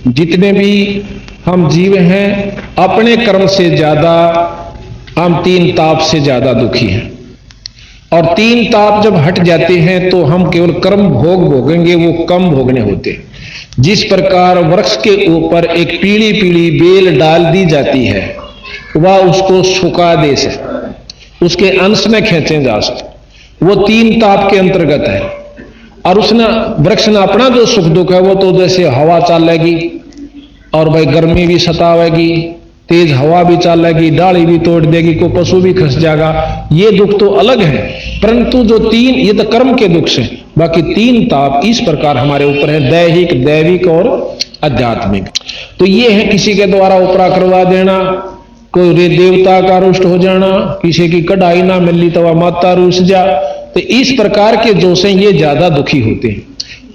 जितने भी हम जीव हैं अपने कर्म से ज्यादा हम तीन ताप से ज्यादा दुखी हैं। और तीन ताप जब हट जाते हैं तो हम केवल कर्म भोग भोगेंगे, वो कम भोगने होते हैं। जिस प्रकार वृक्ष के ऊपर एक पीली पीली बेल डाल दी जाती है, वह उसको सुखा दे सकते, उसके अंश में खींचे जा सकते, वो तीन ताप के अंतर्गत है। और उसने वृक्ष ने अपना जो सुख दुख है वो तो जैसे हवा चलेगी और भाई गर्मी भी सतावेगी, तेज हवा भी चलेगी, डाली भी तोड़ देगी, कोई पशु भी खस जाएगा, ये दुख तो अलग है। परंतु जो तीन, ये तो कर्म के दुख से, बाकी तीन ताप इस प्रकार हमारे ऊपर है, दैहिक, दैविक और आध्यात्मिक। तो ये है किसी के द्वारा उपरा करवा देना, कोई रे देवता का रुष्ट हो जाना, किसी की कढ़ाई ना मिली तो वह माता रुस जा, तो इस प्रकार के जो से ये ज्यादा दुखी होते हैं।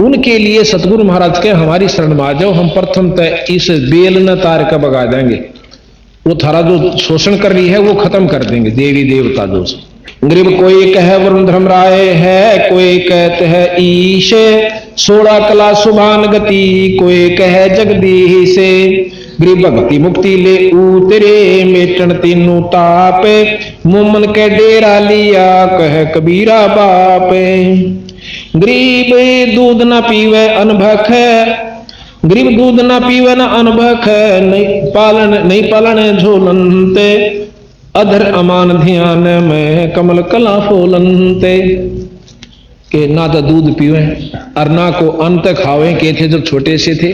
उनके लिए सतगुरु महाराज के हमारी शरण में आ जाओ, हम प्रथम तय इस बेल न तार का भगा देंगे, वो थारा जो शोषण कर रही है वो खत्म कर देंगे। देवी देवता जो गरीब कोई कहे वरुण धर्म राय है, कोई कहते है ईश 16 कला सुभान गति, कोई कहे जगदीश से गरीब भक्ति मुक्ति ले उतरे, मेटन तीनों ताप मुमन के डेरा लिया, कह कबीरा बाप। गरीब दूध न पीवे अनभख, गरीब दूध न पीवे न अनभख, नहीं पालन झोलनते, अधर अमान ध्यान में कमल कला फोलनते। के ना तो दूध पीवे और ना को अंत खावे के थे जब छोटे से थे,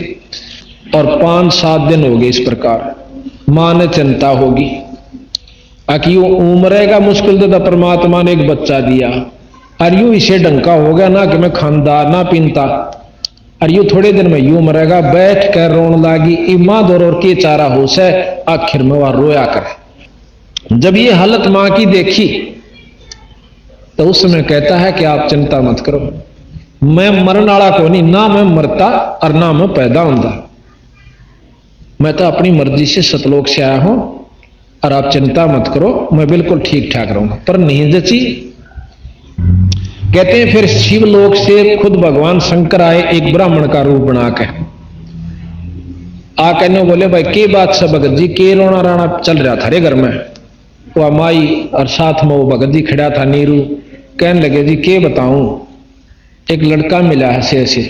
और 5-7 दिन हो गए इस प्रकार। मां ने चिंता होगी कि यूं उम्रेगा मुश्किल तो परमात्मा ने एक बच्चा दिया, और यूं इसे डंका हो गया ना कि मैं खानदार ना पीनता, और यूं थोड़े दिन में यूं मरेगा। बैठ कर रोन लागी, इमा दौर और के चारा हो से, आखिर में वह रोया करे। जब ये हालत मां की देखी तो उस समय कहता है कि आप चिंता मत करो, मैं मरण वाला को नहीं, ना मैं मरता और ना मैं पैदा होता, मैं तो अपनी मर्जी से सतलोक से आया हूं, और आप चिंता मत करो, मैं बिल्कुल ठीक ठाक रहूंगा। पर नहीं जची। कहते हैं फिर शिवलोक से खुद भगवान शंकर आए एक ब्राह्मण का रूप बनाकर, आ कहने बोले भाई के बात से भगत जी के रोना राना चल रहा था रे घर में। वह माई और साथ में वो भगत जी खड़ा था नीरू, कहने लगे जी के बताऊं, एक लड़का मिला है से ऐसे,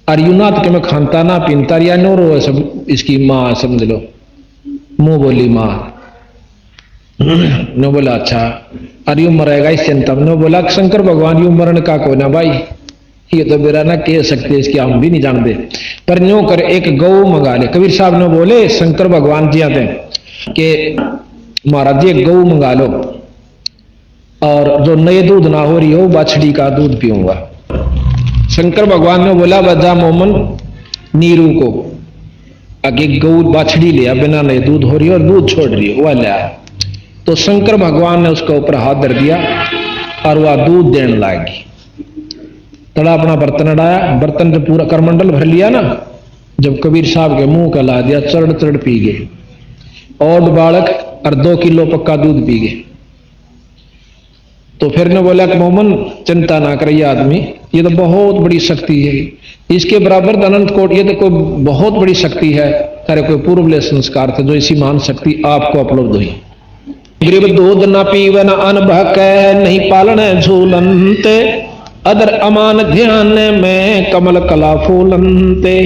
और यूनात के मैं खानता ना पीनता या नो रो सब, इसकी माँ समझ लो। मुंह बोली माँ, नो बोला अच्छा, और यूं मरेगा इस चिंता में। नो बोला शंकर भगवान यूं मरण का को ना भाई, ये तो मेरा ना कह सकते, इसकी हम भी नहीं जानते, पर न्यो कर एक गौ मंगा ले। कबीर साहब ने बोले शंकर भगवान जी आते कि महाराज जी एक गौ मंगा लो, और जो नए दूध ना हो रही हो बाछड़ी का दूध पीऊंगा। शंकर भगवान ने बोला बजा मोमन नीरू को आगे गौ बाछड़ी लिया, बिना नए दूध हो रही है और दूध छोड़ रही है, वह लिया। तो शंकर भगवान ने उसके ऊपर हाथ धर दिया और वह दूध देने लगी। तड़ा अपना बर्तन अड़ाया, बर्तन से पूरा करमंडल भर लिया ना, जब कबीर साहब के मुंह का ला दिया, चढ़ चढ़ पी गए, और बालक और 2 किलो पक्का दूध पी गए। तो फिर ने बोला कि मोमन चिंता ना करे आदमी, ये तो बहुत बड़ी शक्ति है, इसके बराबर अनंत कोट, ये तो कोई बहुत बड़ी शक्ति है, तारे कोई पूर्व संस्कार थे जो इसी महान शक्ति आपको उपलब्ध हुई। गरीब दूध न पीवे न अनभक, नहीं पालन झूलनते, अदर अमान ध्यान में कमल कला फूलनते।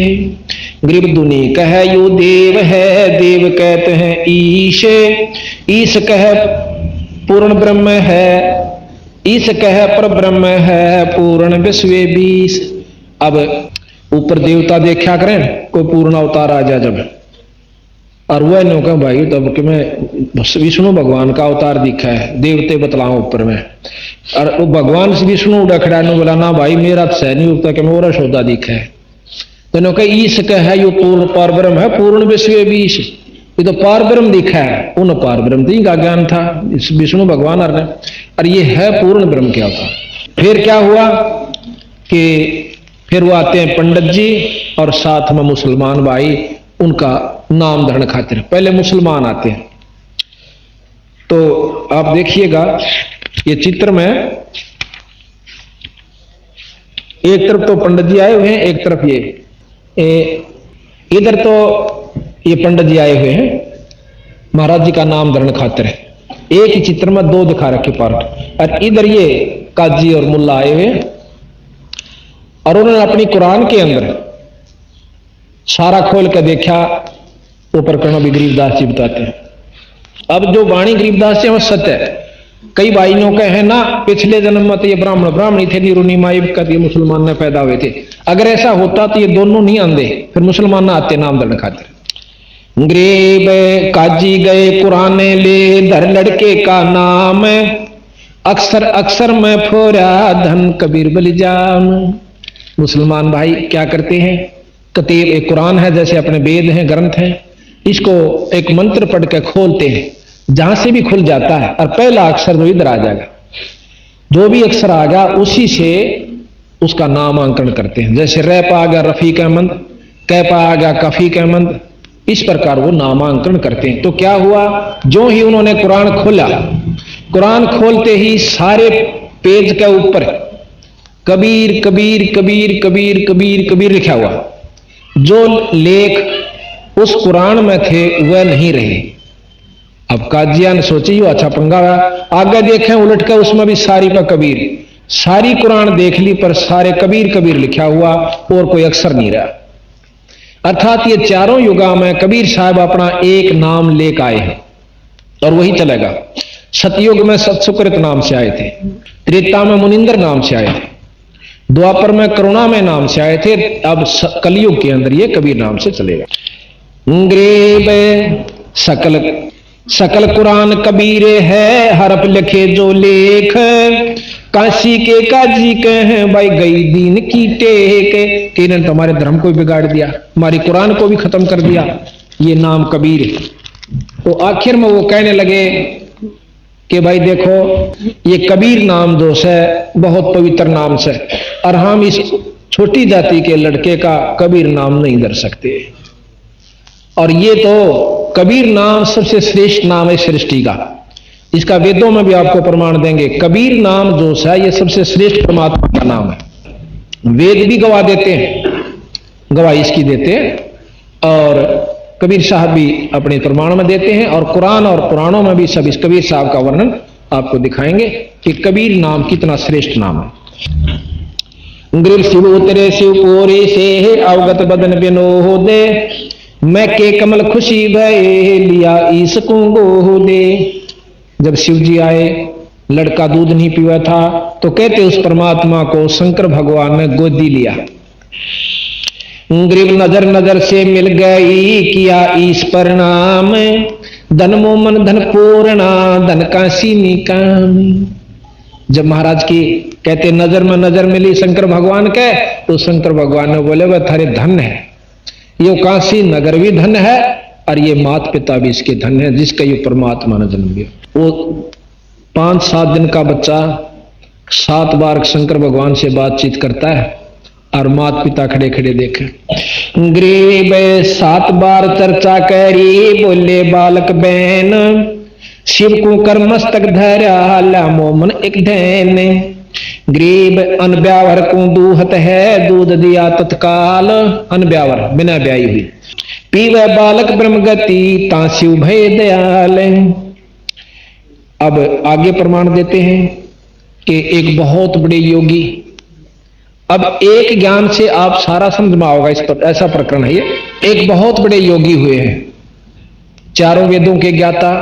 गरीब दुनी कह यू देव है, देव कहते हैं ईश, ईश कह पूर्ण ब्रह्म है, ईश कह पर ब्रह्म है, पूर्ण विश्व बीस। अब ऊपर देवता देखा करें, कोई पूर्ण अवतार आ जा जब, और वह नो कह भाई तब कि मैं विष्णु भगवान का अवतार दिखा है, देवते बतलाओ ऊपर में, और वो भगवान से विष्णु उड़ा खड़ा ने बोला ना भाई मेरा सह नहीं उगता कि मेरा सौदा दिखा है। तो नो कह ईश कह यो पूर्ण पार ब्रह्म है, पूर्ण विश्व बीस, ये तो पार ब्रह्म दिखा है, उन पार ब्रह्म तो इनका ज्ञान था इस विष्णु भगवान और ये है पूर्ण ब्रह्म क्या होता। फिर क्या हुआ कि फिर वो आते हैं पंडित जी और साथ में मुसलमान भाई, उनका नाम धरण खातिर पहले मुसलमान आते हैं। तो आप देखिएगा ये चित्र में एक तरफ तो पंडित जी आए हुए हैं, एक तरफ ये इधर तो ये पंडित जी आए हुए हैं महाराज जी का नाम धरण खातिर है, एक ही चित्र में दो दिखा रखे पार्ट, और इधर ये काजी और मुल्ला आए हुए और उन्होंने अपनी कुरान के अंदर सारा खोल कर देखा। ऊपर करना भी गरीबदास जी बताते हैं। अब जो वाणी गरीबदास जी वो सत्य है। कई भाइयों का है ना पिछले जन्म में तो ये ब्राह्मणी थे, निरुनी माई कभी मुसलमान में पैदा हुए थे। अगर ऐसा होता तो ये दोनों नहीं आंदे, फिर मुसलमान ना आते नाम दर्द खातिर। गरीब काजी गए कुरान ले धर लड़के का नाम, अक्सर अक्सर में फोरा धन कबीर बलिजान। मुसलमान भाई क्या करते हैं, कतीब एक कुरान है जैसे अपने वेद हैं ग्रंथ हैं, इसको एक मंत्र पढ़ के खोलते हैं, जहां से भी खुल जाता है और पहला अक्षर जो इधर आ जाएगा, जो भी अक्षर आ गया उसी से उसका नामांकन करते हैं। जैसे रै पा आ गया रफीक अहमद, कै पा आ गया कफीक अहमद, इस प्रकार वो नामांकन करते हैं। तो क्या हुआ, जो ही उन्होंने कुरान खोला, कुरान खोलते ही सारे पेज के ऊपर कबीर कबीर कबीर कबीर कबीर कबीर लिखा हुआ। जो लेख उस कुरान में थे वह नहीं रहे। अब काजिया ने सोची अच्छा पंगा, आगे देखें उलट कर उसमें भी सारी पर कबीर, सारी कुरान देख ली पर सारे कबीर कबीर लिखा हुआ और कोई अक्षर नहीं रहा। अर्थात ये चारों युगा में कबीर साहब अपना एक नाम लेकर आए हैं और वही चलेगा। सतयुग में सतसुकृत नाम से आए थे, त्रेता में मुनिंदर नाम से आए थे, द्वापर में करुणामय नाम से आए थे, अब कलयुग के अंदर ये कबीर नाम से चलेगा। ग्रेब सकल सकल कुरान कबीर है, हरफ लिखे जो लेख, काशी के काजी के हैं भाई गई दीन की टेक। कि इन्होंने तो हमारे धर्म को भी बिगाड़ दिया, हमारी कुरान को भी खत्म कर दिया, ये नाम कबीर है। तो आखिर में वो कहने लगे कि भाई देखो ये कबीर नाम जो है बहुत पवित्र नाम से, और हम इस छोटी जाति के लड़के का कबीर नाम नहीं धर सकते। और ये तो कबीर नाम सबसे श्रेष्ठ नाम है सृष्टि का, इसका वेदों में भी आपको प्रमाण देंगे। कबीर नाम जो है ये सबसे श्रेष्ठ परमात्मा का नाम है। वेद भी गवाह देते हैं, गवाही इसकी देते हैं, और कबीर साहब भी अपने प्रमाण में देते हैं, और कुरान और पुराणों में भी सब इस कबीर साहब का वर्णन आपको दिखाएंगे कि कबीर नाम कितना श्रेष्ठ नाम है। गृह शिव उतरे शिव पोरे से अवगत बदन बिनो दे, मैं के कमल खुशी भय लिया ईसको गो दे। जब शिव जी आए, लड़का दूध नहीं पीवा था, तो कहते उस परमात्मा को शंकर भगवान ने गोदी लिया। ग्रीव नजर नजर से मिल गई किया ईश परिणाम, धन मोमन धन पूर्णा धन काशी निकाम। जब महाराज की कहते नजर में नजर मिली शंकर भगवान के, तो शंकर भगवान ने बोले वह थारे धन है, ये काशी नगर भी धन है और ये माता पिता भी इसके धन है जिसका ये परमात्मा ने जन्म दिया। वो 5-7 दिन का बच्चा 7 बार शंकर भगवान से बातचीत करता है और माता पिता खड़े खड़े देखे। ग्रीब 7 बार चर्चा करी, बोले बालक बहन, शिव को कर मस्तक धरा ला मोमन एक धैन। ग्रीब अनब्यावर को दूहत है, दूध दिया तत्काल, अनब्यावर बिना ब्याई हुई, पीवे बालक ब्रह्म गति ता शिव भय दयाल। अब आगे प्रमाण देते हैं कि एक बहुत बड़े योगी, अब एक ज्ञान से आप सारा समझ में आओगे इस पर, ऐसा प्रकरण है ये। एक बहुत बड़े योगी हुए हैं, 4 वेदों के ज्ञाता,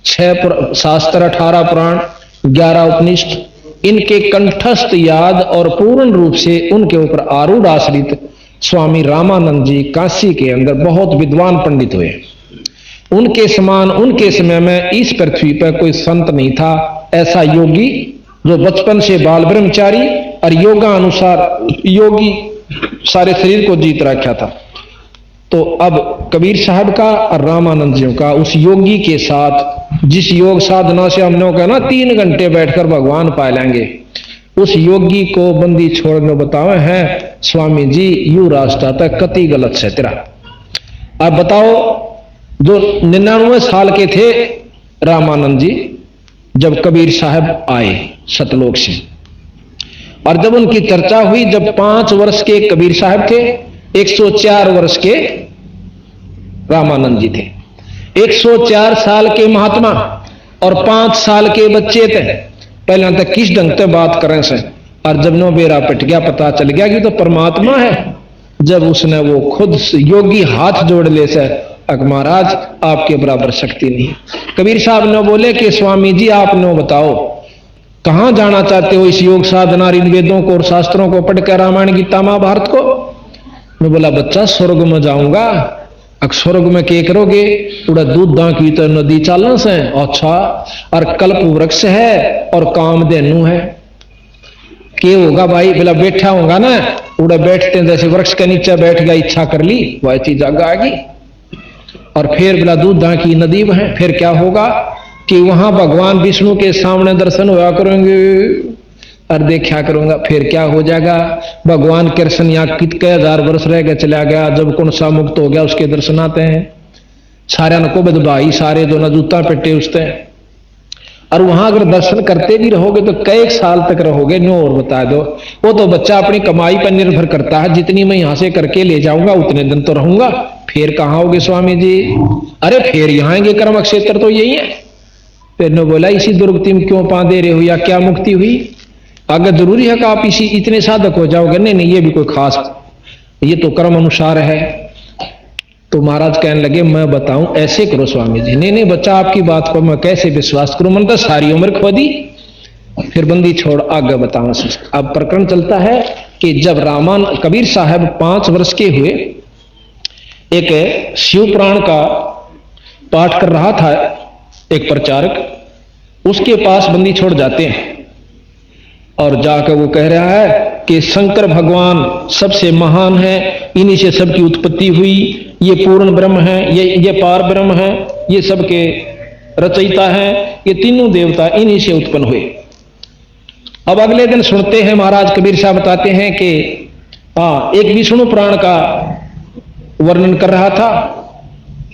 6 शास्त्र, 18 पुराण, 11 उपनिषद, इनके कंठस्थ याद और पूर्ण रूप से उनके ऊपर आरूढ़ आश्रित स्वामी रामानंद जी काशी के अंदर बहुत विद्वान पंडित हुए। उनके समान उनके समय में इस पृथ्वी पर कोई संत नहीं था, ऐसा योगी जो बचपन से बाल ब्रह्मचारी और योगा अनुसार योगी सारे शरीर को जीत रखा था। तो अब कबीर साहब का और रामानंद जी का उस योगी के साथ, जिस योग साधना से हमने कहा ना 3 घंटे बैठकर भगवान पा लेंगे, उस योगी को बंदी छोड़ने बतावे हैं स्वामी जी यू रास्ता तक कति गलत से तेरा। अब बताओ, जो 99 साल के थे रामानंद जी जब कबीर साहब आए सतलोक से, और जब उनकी चर्चा हुई, जब 5 वर्ष के कबीर साहब थे, 104 वर्ष के रामानंद जी थे। 104 साल के महात्मा और 5 साल के बच्चे थे। पहले तक किस ढंग से बात करें से, और जब नो बेरा पट गया, पता चल गया कि तो परमात्मा है, जब उसने वो खुद योगी हाथ जोड़ ले से, महाराज आपके बराबर शक्ति नहीं। कबीर साहब ने बोले कि स्वामी जी आप नो बताओ कहां जाना चाहते हो इस योग साधना इन वेदों को और शास्त्रों को पढ़कर, रामायण गीता महाभारत को। मैं बोला बच्चा स्वर्ग में जाऊंगा। स्वर्ग में क्या करोगे? पूरा दूध दां की तो नदी चालन से। अच्छा, और कल्प वृक्ष है और कामधेनु है। क्या होगा भाई? बोला बैठा होगा ना, उड़ा बैठते हैं जैसे वृक्ष के नीचे बैठ गया, इच्छा कर ली वैसी जगह आ गई। और फिर बोला दूध दां की नदी है, फिर क्या होगा कि वहां भगवान विष्णु के सामने दर्शन हुआ करेंगे और देखा करूंगा। फिर क्या हो जाएगा? भगवान कृष्ण यहाँ कितने हजार वर्ष रह गए चला गया, जब कौन सा मुक्त हो गया उसके दर्शन आते हैं। सारे को बदभाई सारे दोनों जूता पेटे उसते। और वहां अगर दर्शन करते भी रहोगे तो कई साल तक रहोगे? नो और बता दो। वो तो बच्चा अपनी कमाई पर निर्भर करता है, जितनी मैं यहां से करके ले जाऊंगा उतने दिन तो रहूंगा। फिर कहां होगे स्वामी जी? अरे फिर यहाँ आएंगे, कर्म क्षेत्र तो यही है। फिर ने बोला इसी दुर्गति में क्यों पा दे रहे हो, या क्या मुक्ति हुई? अगर जरूरी है कि आप इसी इतने साधक हो जाओगे? नहीं नहीं, ये भी कोई खास, ये तो कर्म अनुसार है। तो महाराज कहने लगे मैं बताऊं, ऐसे करो स्वामी जी। नहीं नहीं बच्चा, आपकी बात पर मैं कैसे विश्वास करूं, मन तो सारी उम्र खो दी। फिर बंदी छोड़ आगे बताऊं। अब प्रकरण चलता है कि जब रामान कबीर साहब 5 वर्ष के हुए, एक शिव पुराण का पाठ कर रहा था एक प्रचारक, उसके पास बंदी छोड़ जाते हैं और जाकर वो कह रहा है कि शंकर भगवान सबसे महान है, इन्हीं से सबकी उत्पत्ति हुई, ये पूर्ण ब्रह्म है, ये पार ब्रह्म है, ये सबके रचयिता है, ये तीनों देवता इन्हीं से उत्पन्न हुए। अब अगले दिन सुनते हैं महाराज कबीर साहब बताते हैं कि एक विष्णु पुराण का वर्णन कर रहा था,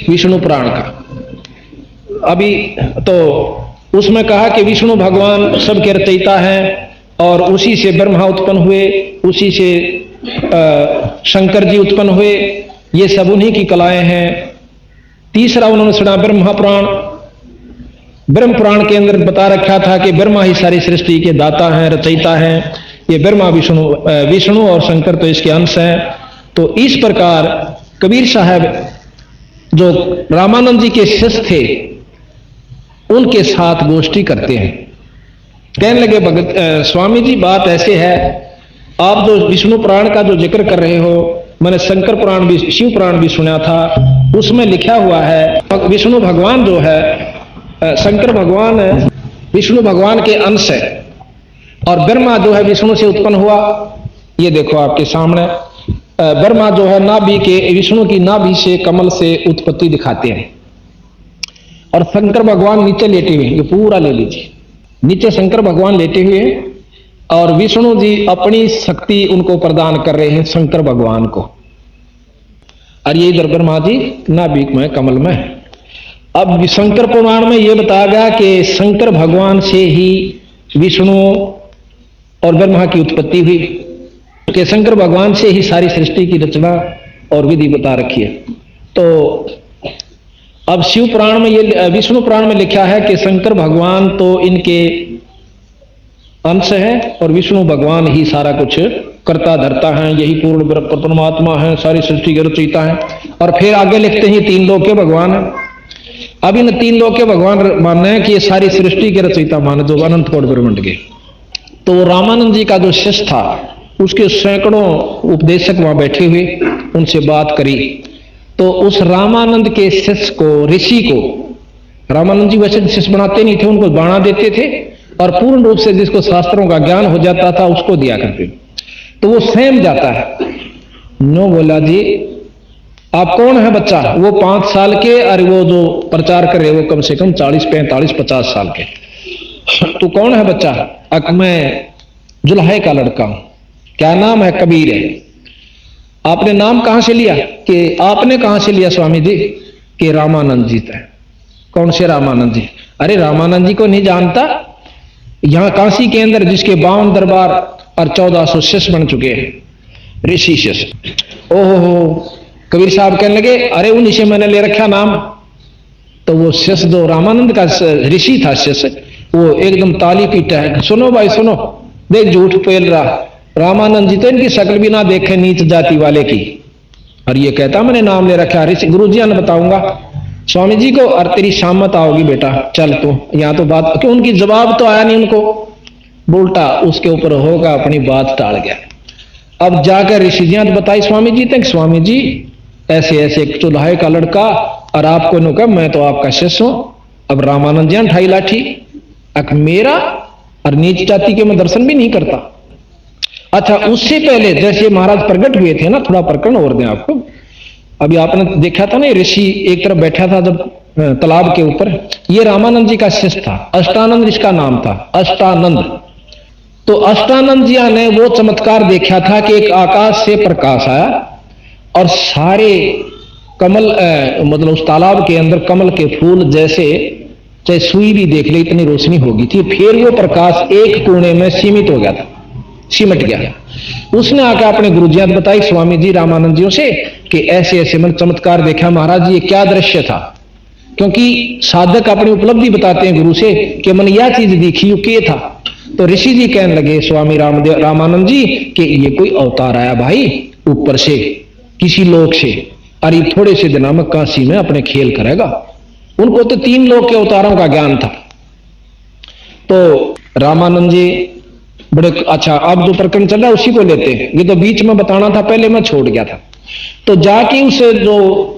विष्णु पुराण का। अभी तो उसमें कहा कि विष्णु भगवान सबके रचयिता हैं और उसी से ब्रह्मा उत्पन्न हुए, उसी से शंकर जी उत्पन्न हुए, ये सब उन्हीं की कलाएं हैं। तीसरा उन्होंने सुना ब्रह्मा पुराण। ब्रह्म पुराण के अंदर बता रखा था कि ब्रह्मा ही सारी सृष्टि के दाता हैं, रचयिता हैं। ये ब्रह्मा विष्णु और शंकर तो इसके अंश हैं। तो इस प्रकार कबीर साहब जो रामानंद जी के शिष्य थे उनके साथ गोष्ठी करते हैं। कहने लगे भगत स्वामी जी बात ऐसे है, आप जो विष्णु पुराण का जो जिक्र कर रहे हो, मैंने शंकर पुराण भी शिव पुराण भी सुना था, उसमें लिखा हुआ है विष्णु भगवान जो है, शंकर भगवान है विष्णु भगवान के अंश है और ब्रह्मा जो है विष्णु से उत्पन्न हुआ। ये देखो आपके सामने ब्रह्मा जो है नाभि के, विष्णु की नाभि से कमल से उत्पत्ति दिखाते हैं और शंकर भगवान नीचे लेटे हुए हैं। ये पूरा ले लीजिए, नीचे शंकर भगवान लेटे हुए हैं और विष्णु जी अपनी शक्ति उनको प्रदान कर रहे हैं शंकर भगवान को, और ये इधर ब्रह्मा जी नाभि में कमल में है। अब शंकर पुराण में यह बताया गया कि शंकर भगवान से ही विष्णु और ब्रह्मा की उत्पत्ति हुई, कि शंकर भगवान से ही सारी सृष्टि की रचना और विधि बता रखी है। तो अब शिव पुराण में ये विष्णु पुराण में लिखा है कि शंकर भगवान तो इनके अंश है और विष्णु भगवान ही सारा कुछ करता धरता है, यही पूर्ण परमात्मा है, सारी सृष्टि के रचयिता है। और फिर आगे लिखते हैं 3 लोक के भगवान है। अब इन 3 लोक के भगवान मानना है कि ये सारी सृष्टि के रचयिता माने जो अनंत कोटि ब्रह्मांड के। तो रामानंद जी का जो शिष्य था उसके सैकड़ों उपदेशक वहां बैठे हुए, उनसे बात करी। तो उस रामानंद के शिष्य को, ऋषि को, रामानंद जी वैसे शिष्य बनाते नहीं थे, उनको बाणा देते थे और पूर्ण रूप से जिसको शास्त्रों का ज्ञान हो जाता था उसको दिया करते। तो वो सहम जाता है। नो बोला जी आप कौन है बच्चा? वो 5 साल के, और वो जो प्रचार कर रहे वो कम से कम 40, 45, 50 साल के। तो कौन है बच्चा? मैं जुल्हे का लड़का हूं। क्या नाम है? कबीर है। आपने नाम कहां से लिया? कि आपने कहां से लिया स्वामी जी? कि रामानंद जी थे। कौन से रामानंद जी? अरे रामानंद जी को नहीं जानता? यहां काशी के अंदर जिसके 52 दरबार और 1400 शिष्य बन चुके हैं, ऋषि शिष्य। ओहो, कबीर साहब कहने लगे, अरे उन्हीं से मैंने ले रखा नाम। तो वो शिष्य जो रामानंद का ऋषि था शिष्य, वो एकदम ताली पीटा है, सुनो भाई सुनो, देख झूठ पेल रहा, रामानंद जी तो इनकी शक्ल भी ना देखे नीच जाति वाले की, और ये कहता मैंने नाम ले रखा। ऋषि गुरु जी ने बताऊंगा स्वामी जी को, और तेरी शामत आओगी बेटा, चल तो यहाँ तो बात, क्यों उनकी जवाब तो आया नहीं उनको, बोलता उसके ऊपर होगा, अपनी बात टाल गया। अब जाकर ऋषि जी ने बताई स्वामी जी तक, स्वामी जी ऐसे ऐसे एक चुल्हाए का लड़का, और आपको नो कहा मैं तो आपका शिष्य हूं। अब रामानंद जी ठाई लाठी, अक मेरा, और नीच जाति के मैं दर्शन भी नहीं करता। अच्छा, उससे पहले जैसे महाराज प्रकट हुए थे ना, थोड़ा प्रकरण और दें आपको। अभी आपने देखा था ना, ऋषि एक तरफ बैठा था जब तालाब के ऊपर, ये रामानंद जी का शिष्य था, अष्टानंद इसका नाम था, अष्टानंद। तो अष्टानंद जी ने वो चमत्कार देखा था कि एक आकाश से प्रकाश आया और सारे कमल मतलब उस तालाब के अंदर कमल के फूल जैसे चाहे सुई भी देख ले इतनी रोशनी होगी थी। फिर वो प्रकाश एक कोने में सीमित हो गया था, सिमट गया। उसने आकर अपने गुरुजी ने बताई स्वामी जी रामानंद जियों से कि ऐसे ऐसे मैंने चमत्कार देखा महाराज जी, ये क्या दृश्य था। क्योंकि साधक अपनी उपलब्धि बताते हैं गुरु से कि मैंने यह चीज देखी, ये था। तो ऋषि जी कहने लगे स्वामी रामानंद जी कि ये कोई अवतार आया भाई ऊपर से किसी लोक से, और ये थोड़े से दिनों में काशी में अपने खेल करेगा। उनको तो 3 लोक के अवतारों का ज्ञान था। तो रामानंद जी बड़े अच्छा, अब जो प्रकरण चल रहा है उसी को लेते हैं, ये तो बीच में बताना था, पहले मैं छोड़ गया था। तो जाके उस जो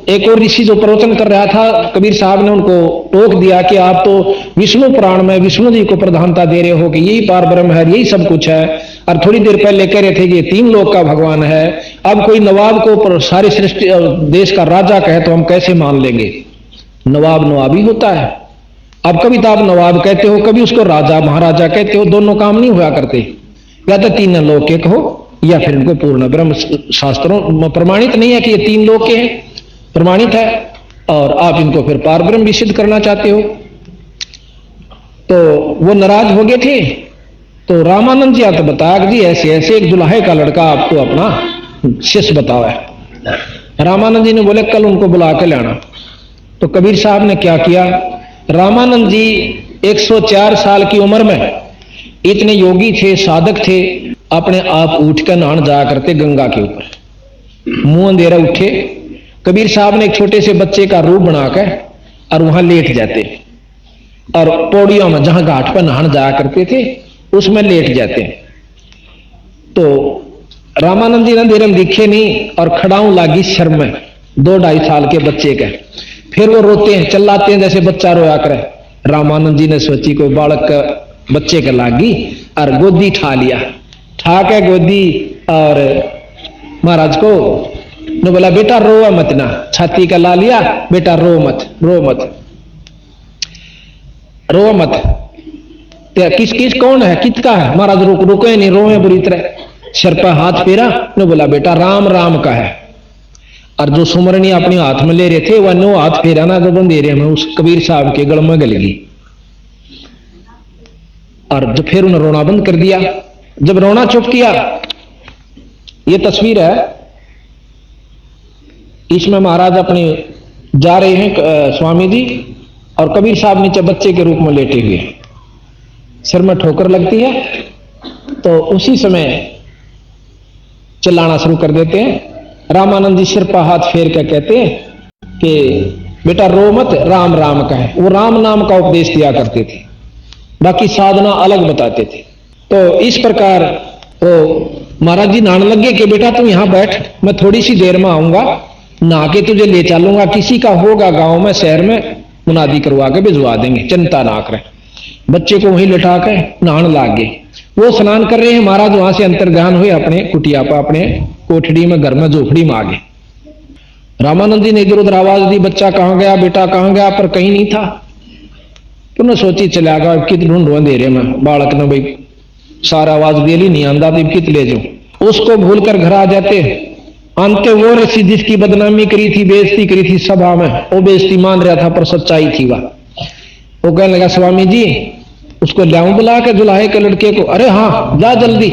एक और ऋषि जो प्रवचन कर रहा था, कबीर साहब ने उनको टोक दिया कि आप तो विष्णु पुराण में विष्णु जी को प्रधानता दे रहे हो कि यही पार ब्रह्म है, यही सब कुछ है, और थोड़ी देर पहले कह रहे थे कि ये 3 लोक का भगवान है। अब कोई नवाब को सारी सृष्टि देश का राजा कहे तो हम कैसे मान लेंगे? नवाब नवाबी होता है। अब कभी तो आप नवाब कहते हो, कभी उसको राजा महाराजा कहते हो, दोनों काम नहीं हुआ करते। या तो 3 लोक के कहो, या फिर इनको पूर्ण ब्रह्म शास्त्रों में प्रमाणित नहीं है कि ये 3 लोक के हैं, प्रमाणित है, और आप इनको फिर पार ब्रह्म भी सिद्ध करना चाहते हो। तो वो नाराज हो गए थे। तो रामानंद जी आपको बताया कि जी ऐसे ऐसे एक दुल्हे का लड़का आपको अपना शिष्य बताओ है। रामानंद जी ने बोले कल उनको बुला के लाना। तो कबीर साहब ने क्या किया, रामानंद जी 104 साल की उम्र में इतने योगी थे, साधक थे, अपने आप उठ कर नहान जाया करते गंगा के ऊपर। मुंह अंधेरा उठे, कबीर साहब ने एक छोटे से बच्चे का रूप बनाकर और वहां लेट जाते, और पौड़ियों में जहां घाट पर नहान जाया करते थे उसमें लेट जाते। तो रामानंद जी ने देर में दिखे नहीं, और खड़ाऊ लागी शर्म में 2-2.5 साल के बच्चे का। फिर वो रोते हैं, चिल्लाते हैं जैसे बच्चा रोया करे। रामानंद जी ने सोची कोई बालक का बच्चे का लागी, और गोदी ठा लिया, ठा के गोदी, और महाराज को ने बोला बेटा रो मत ना, छाती का ला लिया, बेटा रो मत, रो मत, रो मत। किस किस कौन है, किसका है? महाराज रुके नहीं, रोए बुरी तरह, सिर पर हाथ फेरा, ने बोला बेटा राम राम का है। और जो सुमरनी अपने हाथ में ले रहे थे वह 9 हाथ फेरा ना, जब अंधेरे में उस कबीर साहब के गल में गल गई, और जो फिर उन्होंने रोना बंद कर दिया। जब रोना चुप किया, ये तस्वीर है, इसमें महाराज अपने जा रहे हैं स्वामी जी, और कबीर साहब नीचे बच्चे के रूप में लेटे हुए, सिर में ठोकर लगती है। तो उसी समय चिल्लाना शुरू कर देते हैं। रामानंद जी सिर पर हाथ फेर कर कहते हैं कि बेटा रो मत, राम राम का है। वो राम नाम का उपदेश दिया करते थे, बाकी साधना अलग बताते थे। तो इस प्रकार वो महाराज जी नहाने लगे कि बेटा तुम यहां बैठ, मैं थोड़ी सी देर में आऊंगा, नहा के तुझे ले चलूंगा, किसी का होगा गांव में शहर में, मुनादी करवा के भिजवा देंगे, चिंता ना करें। बच्चे को वहीं लिटा के नहाने लाग गए। वो स्नान कर रहे हैं, महाराज वहां से अंतर्ध्यान हुए अपने कुटिया पर, अपने कोठड़ी में, घर में, झोपड़ी में आ गए। रामानंद जी ने इधर उधर आवाज दी, बच्चा कहां गया, बेटा कहां गया, पर कहीं नहीं था। तो उन्हें सोची चला गया, कित ढूंढो अंधेरे में, बालक ने भाई सारा आवाज दे ली, नहीं आंदा तो कित ले जाऊं। उसको भूलकर घर आ जाते। अंत वो ऋषि जिसकी बदनामी करी थी, बेइज्जती करी थी सभा में, वो बेइज्जती मान रहा था पर सच्चाई थी वह। वो कहने लगा स्वामी जी उसको लाऊं बुला के दुल्हे के लड़के को? अरे हाँ जा जल्दी।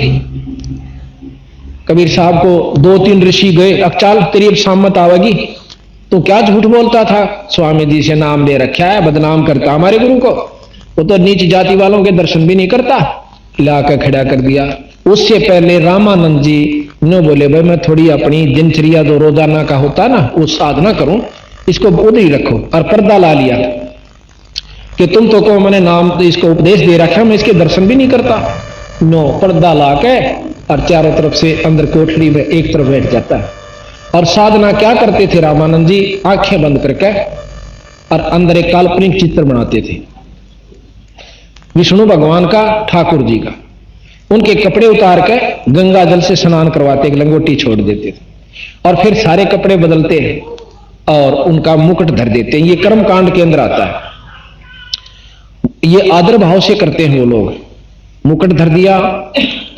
कबीर साहब को 2-3 ऋषि गए, अब चाल तेरी अब सामत आवेगी, तो क्या झूठ बोलता था, स्वामी जी से नाम ले रखा है, बदनाम करता हमारे गुरु को, वो तो नीच जाति वालों के दर्शन भी नहीं करता, लाकर खड़ा कर दिया। उससे पहले रामानंद जी ने बोले भाई मैं थोड़ी अपनी दिनचर्या जो रोजाना का होता ना वो साधना करूं, इसको उधर ही रखो, और पर्दा ला लिया कि तुम तो को मैंने नाम इसको उपदेश दे रखा, मैं इसके दर्शन भी नहीं करता। नो, पर्दा ला के और चारों तरफ से अंदर कोठरी में एक तरफ बैठ जाता है। और साधना क्या करते थे रामानंद जी, आंखें बंद करके और अंदर एक काल्पनिक चित्र बनाते थे विष्णु भगवान का, ठाकुर जी का, उनके कपड़े उतार के गंगा जल से स्नान करवाते, एक लंगोटी छोड़ देते थे और फिर सारे कपड़े बदलते और उनका मुकुट धर देते हैं। ये कर्म कांड के अंदर आता है, ये आदर भाव से करते हैं वो लोग। मुकुट धर दिया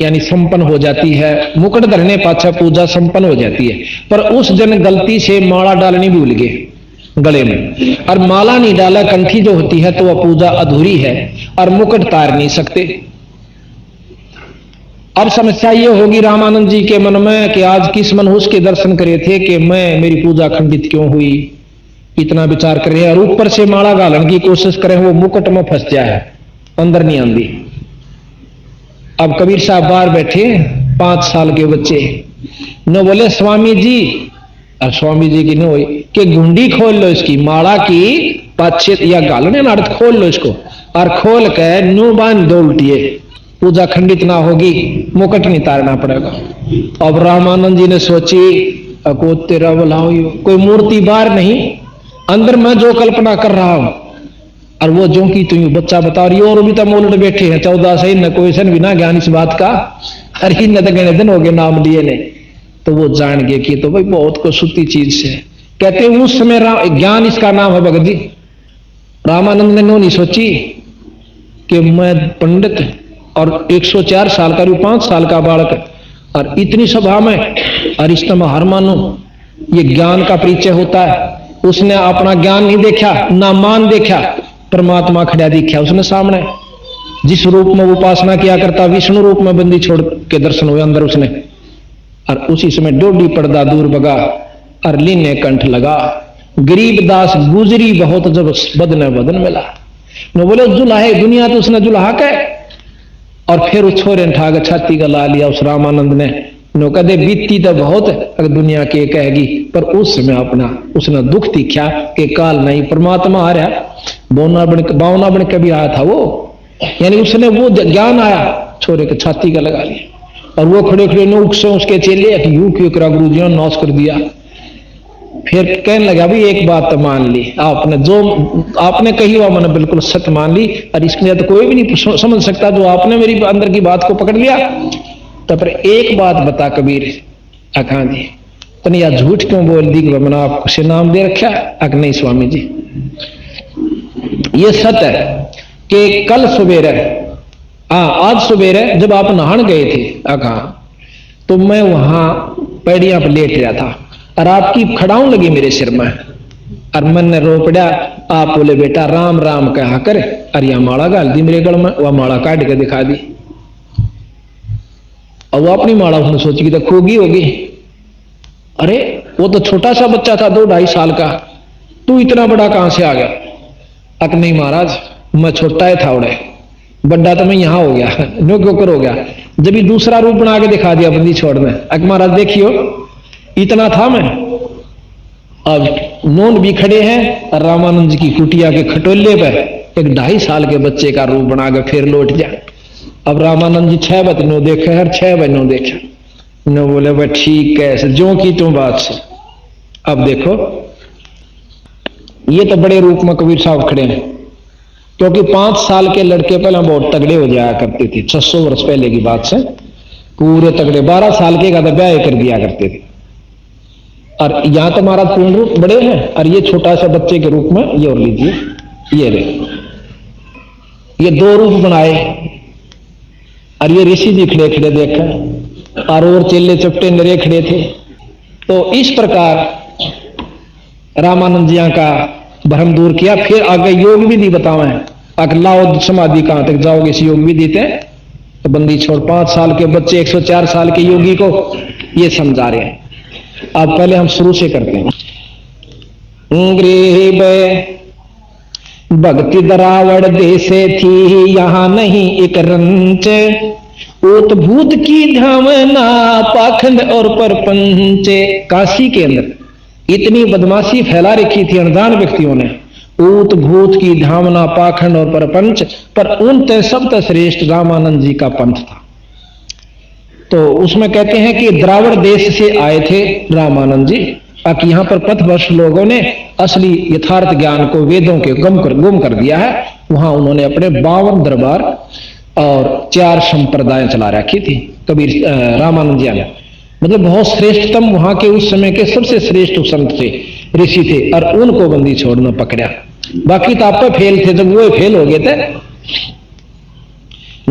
यानी संपन्न हो जाती है, मुकुट धरने पाछा पूजा संपन्न हो जाती है। पर उस जन गलती से माला डालनी भूल गए गले में, और माला नहीं डाला, कंठी जो होती है तो वह पूजा अधूरी है और मुकुट तार नहीं सकते। अब समस्या ये होगी रामानंद जी के मन में कि आज किस मनहूस के दर्शन करे थे कि मेरी पूजा खंडित क्यों हुई, इतना विचार कर रहे हैं। और ऊपर से माला गालन की कोशिश करें, वो मुकुट में फंस जाए, अंदर नहीं आंदी। अब कबीर साहब बाहर बैठे, 5 साल के बच्चे न बोले स्वामी जी, और स्वामी जी की न हुई कि गुंडी खोल लो इसकी, माला की पाछे या गालने नाड़त खोल लो इसको, और खोल के न्यू बांध दो उल्टिए, पूजा खंडित ना होगी, मुकुट नहीं तारना पड़ेगा। अब रामानंद जी ने सोची अको तेरा बुलाओ, कोई मूर्ति बाहर नहीं, अंदर मैं जो कल्पना कर रहा हूं, और वो जो की तुम बच्चा बता रही हो, और भी तो मोलट बैठे हैं 14 से, न कोई सन बिना ज्ञान इस बात का, हर ही न तो गणे दिन हो गए नाम लिए ने। तो वो जान गए कि तो भाई बहुत को सुती चीज से कहते हैं। उस समय ज्ञान इसका नाम है भगत जी। रामानंद ने नहीं सोची कि मैं पंडित और 104 साल का 5 साल का बालक और इतनी सभा में और इस तरह हार मानो, ये ज्ञान का परिचय होता है। उसने अपना ज्ञान नहीं देखा, ना मान देखा, परमात्मा खड़ा दिखा उसने सामने, जिस रूप में वो उपासना किया करता, विष्णु रूप में बंदी छोड़ के दर्शन हुए अंदर उसने। और उसी समय डोडी पर्दा दूर भगा और लीने कंठ लगा, गरीब दास गुजरी बहुत जब बदन बदन मिला। न बोले जुलाहे दुनिया तो उसने जुलाहा के, और फिर उस छोरे ने ठाक छाती का ला लिया उस रामानंद ने। नो कदे बीती तो बहुत अगर दुनिया के कहेगी, पर उस समय अपना उसने दुख दिखा कि काल नहीं परमात्मा आ रहा, बावना बन के भी आया था वो, यानी उसने वो ज्ञान आया, छोरे के छाती का लगा लिया। और वो खड़े खड़े नोक से उसके चेले यूं क्यों करा गुरु जी ने नाश कर दिया। फिर कहने लगा भी एक बात तो मान ली आपने, जो आपने कही हुआ मैंने बिल्कुल सत्य मान ली, और इसमें तो कोई भी नहीं समझ सकता जो आपने मेरी अंदर की बात को पकड़ लिया। तो फिर एक बात बता कबीर, अखा जी तने या झूठ क्यों बोल दी कि मैंने आपसे नाम दे रखा? अक नहीं स्वामी जी, ये सत्य है कि कल सवेरे, आज सवेरे जब आप नहान गए थे अखा, तो मैं वहां पैड़ियां पर लेट रहा था और आपकी खड़ाऊं लगी मेरे सिर में, और मन ने रो पड़ा। आप बोले बेटा राम राम कहा कर, और यह माला गाल दी मेरे गल में, वह माला काट के दिखा दी। और वो अपनी माला उसने सोची कि तो खोगी होगी। अरे वो तो छोटा सा बच्चा था 2-2.5 साल का, तू इतना बड़ा कहां से आ गया? अक नहीं महाराज, मैं छोटा ही था उड़े, बड्डा तो मैं यहां हो गया, नो क्यों कर हो गया, जब ही दूसरा रूप बना के दिखा दिया बंदी छोड़ने। अक महाराज देखियो इतना था मैं। अब नोन भी खड़े हैं और रामानंद जी की कुटिया के खटोले पे एक 2.5 साल के बच्चे का रूप बना के फिर लौट जाए। अब रामानंद जी 6 बजे नो देखे, हर 6 बजे नो देखे, नो बोले वह ठीक है जो की तुम बात से। अब देखो ये तो बड़े रूप में कबीर साहब खड़े हैं, क्योंकि 5 साल के लड़के पहले बहुत तगड़े हो जाया करते थे। 600 वर्ष पहले की बात से पूरे तगड़े, 12 साल के का ब्याह कर दिया करते थे। और यहां तो महाराज पूर्ण रूप बड़े हैं, और ये छोटा सा बच्चे के रूप में ये और लीजिए, ये रहे, ये 2 रूप बनाए। और ये ऋषि जी खड़े खड़े देखे, और चेले चपटे नरे खड़े थे। तो इस प्रकार रामानंद जी का भ्रम दूर किया। फिर आगे योग विधि बतावे, अगलाओ समाधि कहां तक जाओगे इस योग विधि थे। तो बंदी छोड़ 5 साल के बच्चे 104 साल के योगी को ये समझा रहे हैं। अब पहले हम शुरू से करते हैं। गरीब भक्ति द्रावण देशे थी, यहां नहीं एक रंच, ऊत भूत की धामना पाखंड और परपंच। काशी के अंदर इतनी बदमाशी फैला रखी थी अनजान व्यक्तियों ने, ऊत भूत की धामना पाखंड और परपंच, पर उन सब श्रेष्ठ रामानंद जी का पंथ था। तो उसमें कहते हैं कि द्रावण देश से आए थे रामानंद जी, ताकि यहां पर पथभ्रष्ट लोगों ने असली यथार्थ ज्ञान को वेदों के गुम कर दिया है। वहां उन्होंने अपने 52 दरबार और 4 संप्रदाय चला रखी थी। कबीर रामानंद जी ने मतलब बहुत श्रेष्ठतम वहां के उस समय के सबसे श्रेष्ठ संत थे, ऋषि थे, और उनको बंदी छोड़ना पकड़ा। बाकी तो आप फेल थे, जब वो फेल हो गए थे।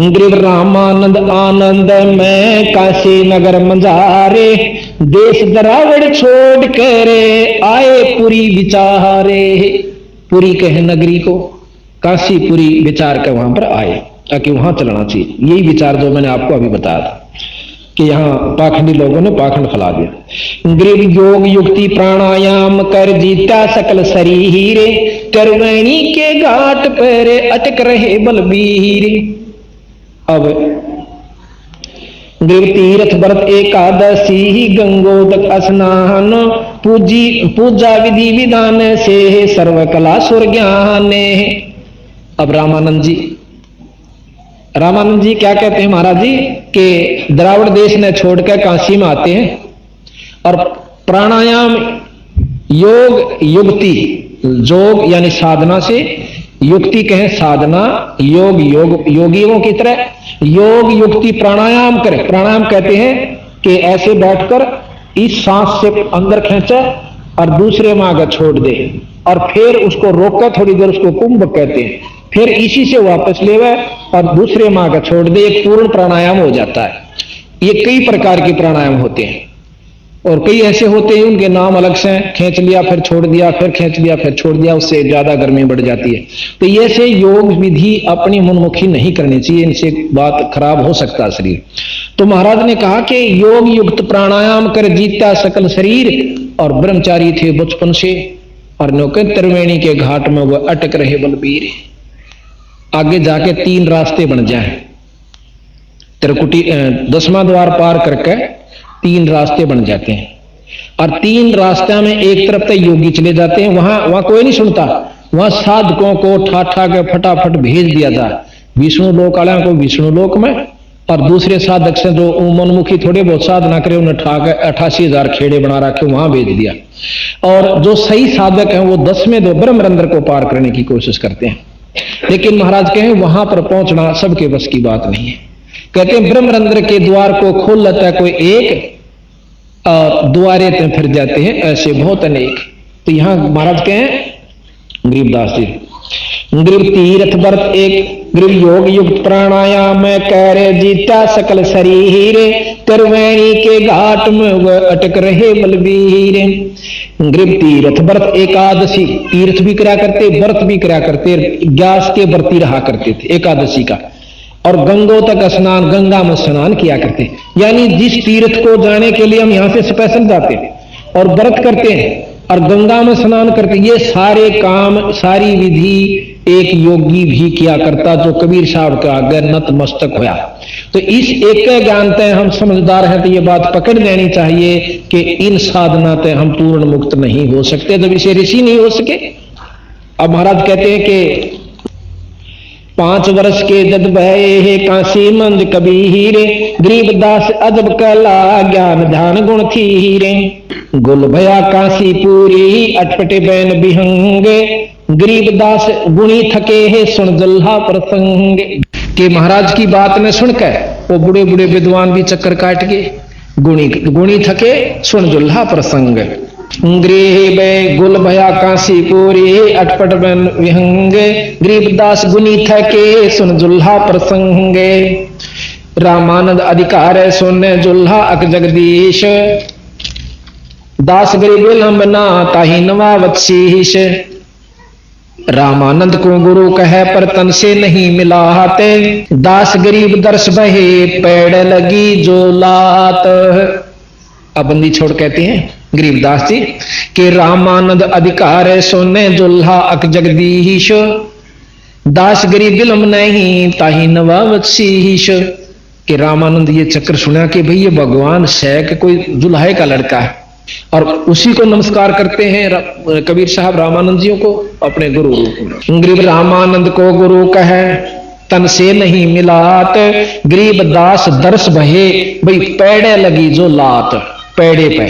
गरीब रामानंद आनंद में काशी नगर मंजारे, देश द्रावण छोड़ कर आए पुरी विचारे। पुरी कहे नगरी को, काशी पुरी विचार कर वहां पर आए, ताकि वहां चलना चाहिए। यही विचार जो मैंने आपको अभी बताया था कि यहाँ पाखंडी लोगों ने पाखंड फैला दिया। गरीब योग युक्ति प्राणायाम कर जीता सकल शरीर, त्रिवेणी के घाट पर अटक रहे बलबीर। अब गरीब तीर्थ व्रत एकादशी, गंगोदक स्नान, पूजा विधि विधान से सर्व कला सुर ज्ञान। अब रामानंद जी क्या कहते हैं महाराज जी कि द्राविड़ देश ने छोड़कर काशी में आते हैं और प्राणायाम योग युक्ति, जोग यानी साधना से, युक्ति कहें साधना, योग योगियों की तरह योग युक्ति प्राणायाम करे। प्राणायाम कहते हैं कि ऐसे बैठकर इस सांस से अंदर खींचे और दूसरे में आगे छोड़ दे, और फिर उसको रोके थोड़ी देर, उसको कुंभ कहते हैं, फिर इसी से वापस लेवे और दूसरे में आगे छोड़ दे, एक पूर्ण प्राणायाम हो जाता है। ये कई प्रकार के प्राणायाम होते हैं और कई ऐसे होते हैं उनके नाम अलग से, खींच लिया फिर छोड़ दिया, फिर खींच लिया फिर छोड़ दिया, उससे ज्यादा गर्मी बढ़ जाती है। तो ये से योग विधि अपनी मनमुखी नहीं करनी चाहिए, इनसे बात खराब हो सकता है शरीर। तो महाराज ने कहा कि योग युक्त प्राणायाम कर जीता सकल शरीर, और ब्रह्मचारी थे बचपन से, और नौके त्रिवेणी के घाट में वह अटक रहे बलबीर। आगे जाके 3 रास्ते बन जाए, त्रिकुटी 10वां द्वार पार करके 3 रास्ते बन जाते हैं, और 3 रास्ते में एक तरफ तक योगी चले जाते हैं, वहां कोई नहीं सुनता, वहां साधकों को ठाठा के फटाफट भेज दिया जाए विष्णु लोक वालों को विष्णु लोक में, और दूसरे साधक से जो मनमुखी थोड़े बहुत साधना करे उन्हें ठाक 88,000 खेड़े बना रखे वहां भेज दिया, और जो सही साधक हैं वो 10वें दो ब्रह्मरंध्र को पार करने की कोशिश करते हैं। लेकिन महाराज कहें वहां पर पहुंचना सबके बस की बात नहीं है। कहते हैं ब्रह्मरंध्र के द्वार को खोल लेता है कोई एक, और द्वारे तक फिर जाते हैं ऐसे बहुत अनेक। तो यहां महाराज कहें गरीबदास जी, गरीब तीर्थ व्रत एक, गरीब योग युक्त प्राणायाम कर जीता सकल शरीर, त्रिवेणी के घाट में वह अटक रहे बलबीर। गरीब तीर्थ व्रत एकादशी, तीर्थ भी करा करते, व्रत भी करा करते, ग्यास के व्रती रहा करते थे एकादशी का, और गंगोतक स्नान, गंगा में स्नान किया करते। यानी जिस तीर्थ को जाने के लिए हम यहां से स्पेशल जाते हैं और व्रत करते हैं और गंगा में स्नान करते, ये सारे काम सारी विधि एक योगी भी किया करता, जो कबीर साहब के आगे नतमस्तक होया। तो इस एक जानते हैं हम समझदार हैं, तो ये बात पकड़ लेनी चाहिए कि इन साधना से हम पूर्ण मुक्त नहीं हो सकते जब इसे ऋषि नहीं हो सके। अब महाराज कहते हैं कि 5 वर्ष के जद भये काशी मंद कबीर, गरीबदास अजब कला ज्ञान ध्यान गुण थीरे, गुल भया काशी पूरी अटपटे बैन बिहंगे, गरीबदास गुणी थके है सुन जल्हा प्रसंग। के महाराज की बात ने सुनकर वो बूढ़े बूढ़े विद्वान भी चक्कर काट गए, गुणी थके सुन जुल्हा प्रसंग। गरीब गुल भया काशी पूरी अटपट बन विहंगे, गरीबदास गुनी थके सुन जुल्हा प्रसंगे, रामानंद अधिकार सुन जुल्हा अक जगदीश, दास गरीब लंबना ताही नवावत शीश। रामानंद को गुरु कहे पर तन से नहीं मिलाते, दास गरीब दर्श बहे पेड़ लगी जो लात। अब बंदी छोड़ कहते हैं गरीबदास जी कि रामानंद अधिकार सोने जुल्हा अक जगदीश, दास गरीब बिलम नहीं ताही नवावत शीश। कि रामानंद ये चक्कर सुना कि भाई ये भगवान सैक कोई जुल्हे का लड़का है, और उसी को नमस्कार करते हैं कबीर साहब रामानंद जियों को अपने गुरु रूप। गरीब रामानंद को गुरु कहे तन से नहीं मिलात, गरीब दास दर्श भये भाई पैड़े लगी जो लात। पैड़े पे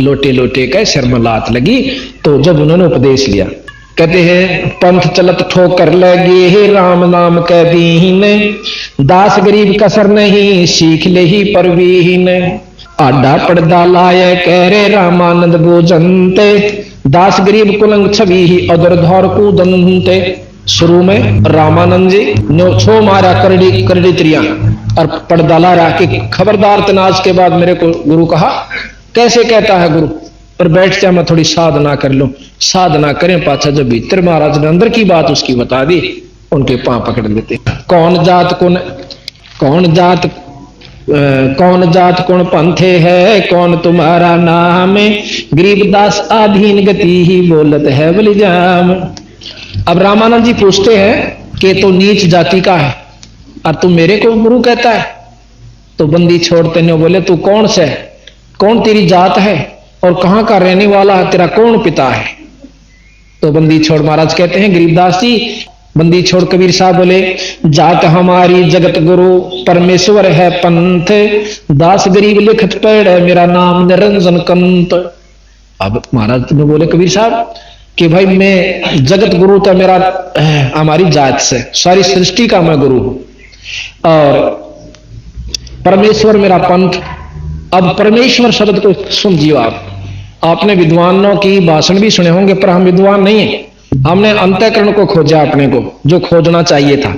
लोटे लोटे के सिर में लात लगी। तो जब उन्होंने उपदेश लिया कहते हैं पंथ चलत ठोकर लगे हे राम नाम कह दीन, दास गरीब कसर नहीं सीख ले ही परवीन। आडा पर्दा लाए कह रे रामानंद भोजनते, दास गरीब कुलंग छवि ही अदर धौर कूदनते। शुरू में रामानंद जी ने छो मारा करड़ी करड़ी त्रिया और पर्दा ला रहा कि खबरदार तनाज के बाद मेरे को गुरु कहा। कैसे कहता है गुरु, पर बैठ जा मैं थोड़ी साधना कर लूं। साधना करें पाछा जब भीतर महाराज ने अंदर की बात उसकी बता दी, उनके पांव पकड़ लेते। कौन जात कौन पंथे है, कौन तुम्हारा नाम, गरीबदास आधीन गति ही बोलत है बलिजाम। अब रामानंद जी पूछते हैं कि तो नीच जाति का है और तू मेरे को गुरु कहता है। तो बंदी छोड़ते नहीं बोले तू कौन से, कौन तेरी जात है और कहां का रहने वाला है, तेरा कौन पिता है। तो बंदी छोड़ महाराज कहते हैं गरीबदास जी, बंदी छोड़ कबीर साहब बोले जात हमारी जगत गुरु परमेश्वर है पंथ, दास गरीब लिखत पेड़ मेरा नाम निरंजन कंत। अब महाराज ने बोले कबीर साहब कि भाई मैं जगत गुरु तो मेरा हमारी जात से सारी सृष्टि का मैं गुरु हूं, और परमेश्वर मेरा पंथ। अब परमेश्वर शब्द को समझिए आपने विद्वानों की भाषण भी सुने होंगे, पर हम विद्वान नहीं है। हमने अंतःकरण को खोजा अपने को, जो खोजना चाहिए था,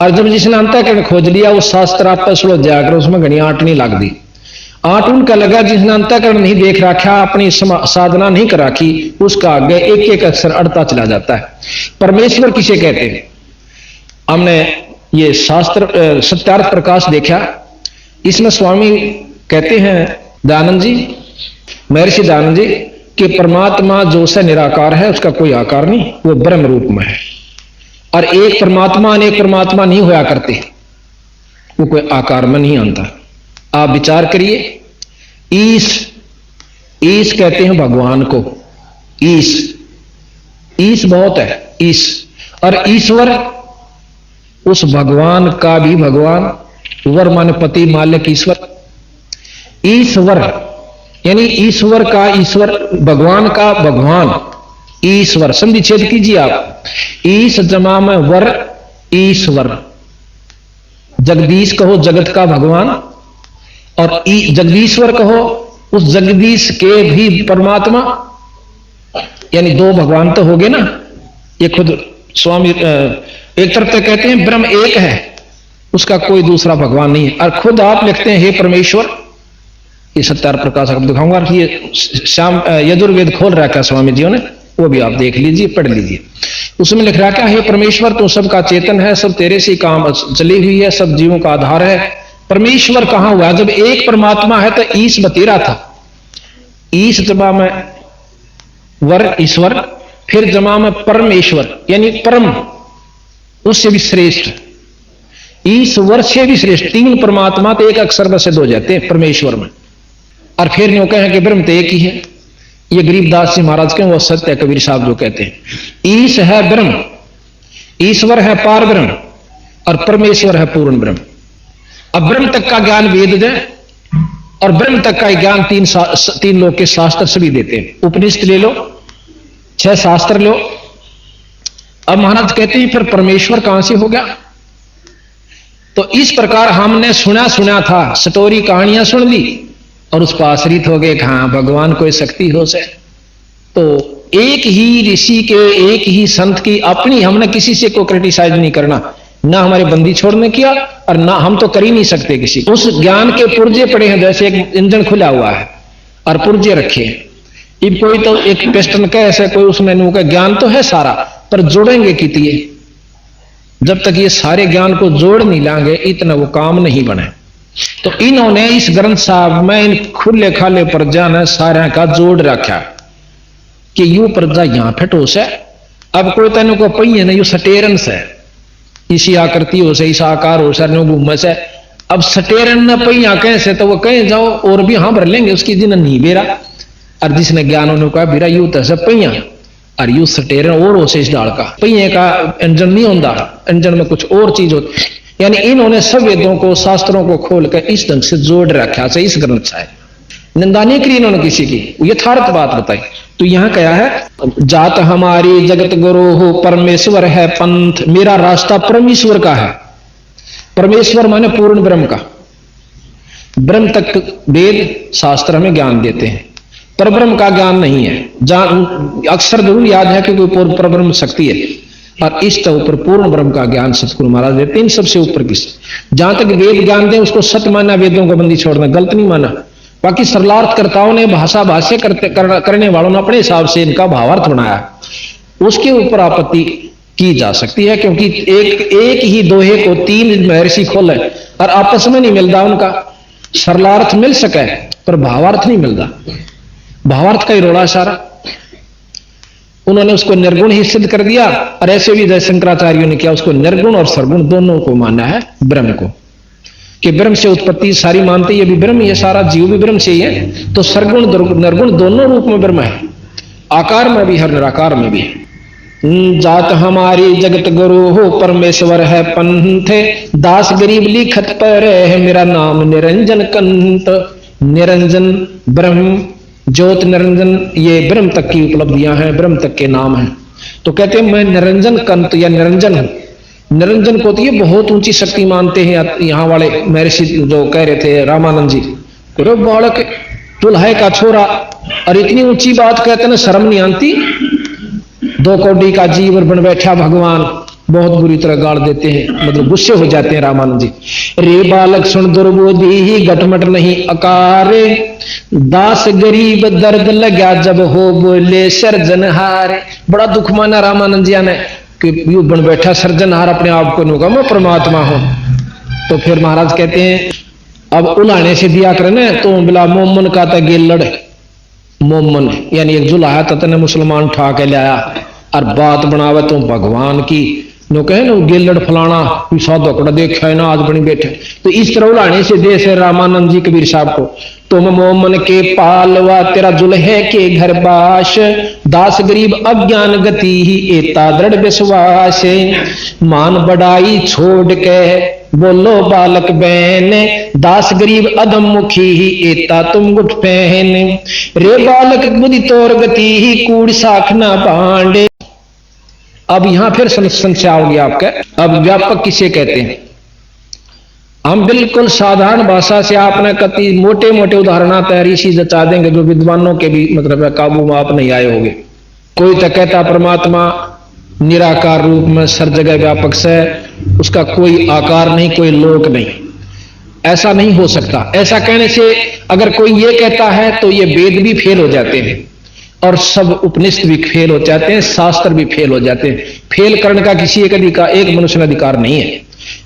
और जब जिसने अंतःकरण खोज लिया वो शास्त्र आप पर सुलझ जाकर उसमें घनी आंट नहीं लग दी। आंट उनका लगा जिसने अंतःकरण नहीं देख रखा, अपनी साधना नहीं कर रखी, उसका आगे एक एक अक्षर अड़ता चला जाता है। परमेश्वर किसे कहते हैं, हमने ये शास्त्र सत्यार्थ प्रकाश देखा, इसमें स्वामी कहते हैं दयानंद जी, महर्षि दयानंद जी कि परमात्मा जो से निराकार है उसका कोई आकार नहीं, वो ब्रह्म रूप में है। और एक परमात्मा अनेक परमात्मा नहीं होया करते, वो कोई आकार में नहीं आता। आप विचार करिए, ईश कहते हैं भगवान को, ईश बहुत है, ईश। और ईश्वर उस भगवान का भी भगवान, वर माने पति मालिक ईश्वर। ईश्वर यानी ईश्वर का ईश्वर, भगवान का भगवान, ईश्वर। संधि छेद कीजिए आप, ईश जमा में वर ईश्वर। जगदीश कहो जगत का भगवान, और जगदीश्वर कहो उस जगदीश के भी परमात्मा, यानी दो भगवान तो हो गए ना। ये खुद स्वामी एक तरफ तो कहते हैं ब्रह्म एक है, उसका कोई दूसरा भगवान नहीं है, और खुद आप लिखते हैं हे परमेश्वर। ये सत्यार्थ प्रकाश आपको दिखाऊंगा, ये श्याम यजुर्वेद खोल रखा है स्वामी जी ने, वो भी आप देख लीजिए, पढ़ लीजिए। उसमें लिख रखा है हे परमेश्वर तू सबका चेतन है, सब तेरे से काम चली हुई है, सब जीवों का आधार है। परमेश्वर कहां हुआ, जब एक परमात्मा है तो ईश बतेरा था। ईश जमा में वर ईश्वर, फिर जमा में परमेश्वर यानी परम, उससे भी श्रेष्ठ, ईश्वर से भी श्रेष्ठ। तीन परमात्मा तो एक अक्षर में सिद्ध हो जाते हैं परमेश्वर में। और फिर यूं कहें कि ब्रह्म तो एक ही है। ये गरीबदास जी महाराज के वो सत्य है, कबीर साहब जो कहते हैं ईश है ब्रह्म, ईश्वर है पार ब्रह्म, और परमेश्वर है पूर्ण ब्रह्म। अब ब्रह्म तक का ज्ञान वेद दे, और ब्रह्म तक का ज्ञान तीन लोग के शास्त्र सभी देते हैं। उपनिषद ले लो, 6 शास्त्र लो। अब महाराज कहते हैं फिर परमेश्वर कहां से हो गया। तो इस प्रकार हमने सुना था, स्टोरी कहानियां सुन ली और उस पर आश्रित हो गए, हाँ भगवान कोई शक्ति हो से। तो एक ही ऋषि के, एक ही संत की अपनी, हमने किसी से को क्रिटिसाइज नहीं करना, ना हमारे बंदी छोड़ने किया और ना हम तो कर ही नहीं सकते किसी। उस ज्ञान के पुर्जे पड़े हैं, जैसे एक इंजन खुला हुआ है और पुर्जे रखे हैं। अब कोई तो एक पिस्टन का ऐसा कोई उसमें नु का ज्ञान तो है सारा, पर जोड़ेंगे कितने, जब तक ये सारे ज्ञान को जोड़ नहीं लाएंगे इतना वो काम नहीं बने। तो इन्होंने इस ग्रंथ साहब में इन खुले खाले प्रजा ने सारे का जोड़ रखा कि यू प्रजा यहां फटोस है। अब कोई तेन को पहिए ना यू सटेरन से इसी आकृति हो से, इस आकार हो सर घूम से। अब सटेरन न पहिया कैसे तो वो कहीं जाओ और भी हाँ भर लेंगे उसकी जिन नहीं बेरा। और जिसने ज्ञान उन्होंने कहा बीरा यू तो सब पहिया और यू सटेरन और हो से इस डाल का पहिए का इंजन नहीं होता, इंजन में कुछ और चीज होती। यानी इन्होंने सब वेदों को शास्त्रों को खोल कर इस ढंग से जोड़ रखा से इस ग्रंथ से। निंदा नहीं करी इन्होंने किसी की, यथार्थ बात बताई। तो यहां क्या है, जात हमारी जगत गुरु हो परमेश्वर है पंथ, मेरा रास्ता परमेश्वर का है। परमेश्वर माने पूर्ण ब्रह्म का। ब्रह्म तक वेद शास्त्र हमें ज्ञान देते हैं, पर ब्रह्म का ज्ञान नहीं है। अक्सर जरूर याद है कि कोई पर ब्रह्म शक्ति है, और इस तो ऊपर पूर्ण ब्रह्म का ज्ञान सतगुरु महाराज देते हैं। सबसे ऊपर किस जहां तक वेद ज्ञान दे उसको सत्य माना, वेदों को बंदी छोड़ना गलत नहीं माना। बाकी सरलार्थकर्ताओं ने भाषा भाष्य करने वालों ने अपने हिसाब से इनका भावार्थ बनाया, उसके ऊपर आपत्ति की जा सकती है। क्योंकि एक ही दोहे को तीन महर्षि खोले और आपस में नहीं मिलता उनका। सरलार्थ मिल सके पर भावार्थ नहीं मिलता, भावार्थ का ही रोड़ा सारा। उन्होंने उसको निर्गुण ही सिद्ध कर दिया, और ऐसे भी जय शंकराचार्यों ने किया, उसको निर्गुण और सरगुण दोनों को माना है ब्रह्म को, कि ब्रह्म से उत्पत्ति सारी मानते ये भी ब्रह्म, ये सारा जीव भी ब्रह्म से ही है। तो सरगुण निर्गुण दोनों रूप में ब्रह्म है, आकार में भी है निराकार में भी है। जात हमारी जगत गुरु हो परमेश्वर है पंथे, दास गरीब लिखत पर है मेरा नाम निरंजन कंत। निरंजन ब्रह्म ज्योत निरंजन ये ब्रह्म तक की उपलब्धियां हैं, ब्रह्म तक के नाम हैं। तो कहते हैं मैं निरंजन कंत या निरंजन हूं। निरंजन को तो ये बहुत ऊंची शक्ति मानते हैं यहाँ वाले महर्षि जो कह रहे थे रामानंद जी, बालक दुल्हे का छोरा, और इतनी ऊंची बात कहते ना शर्म नहीं आती। 2 कौड़ी का जीव बन बैठा भगवान, बहुत बुरी तरह गाड़ देते हैं, मतलब गुस्से हो जाते हैं रामानंद जी। रे बालक सुन दुर्बोधी ही घटमट नहीं अकारे, दास गरीब दर्द लगा जब हो बोले सर्जनहार। बड़ा दुख माना रामानंद जी ने कि यू बन बैठा सर्जनहार, अपने आप को नुका मैं परमात्मा हूं। तो फिर महाराज कहते हैं अब उलाने से दिया करने तो बिला मोमन का था गेल लड़। मोमन यानी एक जुलाहा तने मुसलमान उठा के लाया और बात बनावे तो भगवान की नो कहे ना गेलड़ फलाना साधोकड़ा देखा है ना आज बनी बैठे। तो इस तरह उड़ाने से दे से रामानंद जी कबीर साहब को, तुम मोमन के पालवा तेरा जुल्हे के घर बाश, दास गरीब अज्ञान गति ही एता दृढ़ विश्वास। मान बढ़ाई छोड़ के बोलो बालक बहन, दास गरीब अधम मुखी ही एता तुम गुट पहन। रे बालक बुद्धि तोर गति ही कूड़ साख ना बांडे। अब यहां फिर समस्या होगी आपके। अब व्यापक किसे कहते हैं? हम बिल्कुल साधारण भाषा से आपने कति मोटे मोटे उदाहरण तैयारी सी जचा देंगे जो विद्वानों के भी मतलब है काबू में आप नहीं आए होंगे। कोई तो कहता परमात्मा निराकार रूप में हर जगह व्यापक से, उसका कोई आकार नहीं, कोई लोक नहीं। ऐसा नहीं हो सकता। ऐसा कहने से अगर कोई ये कहता है तो ये वेद भी फेल हो जाते हैं, और सब उपनिषद भी फेल हो जाते हैं, शास्त्र भी फेल हो जाते हैं। फेल करने का किसी एक मनुष्य का अधिकार नहीं है।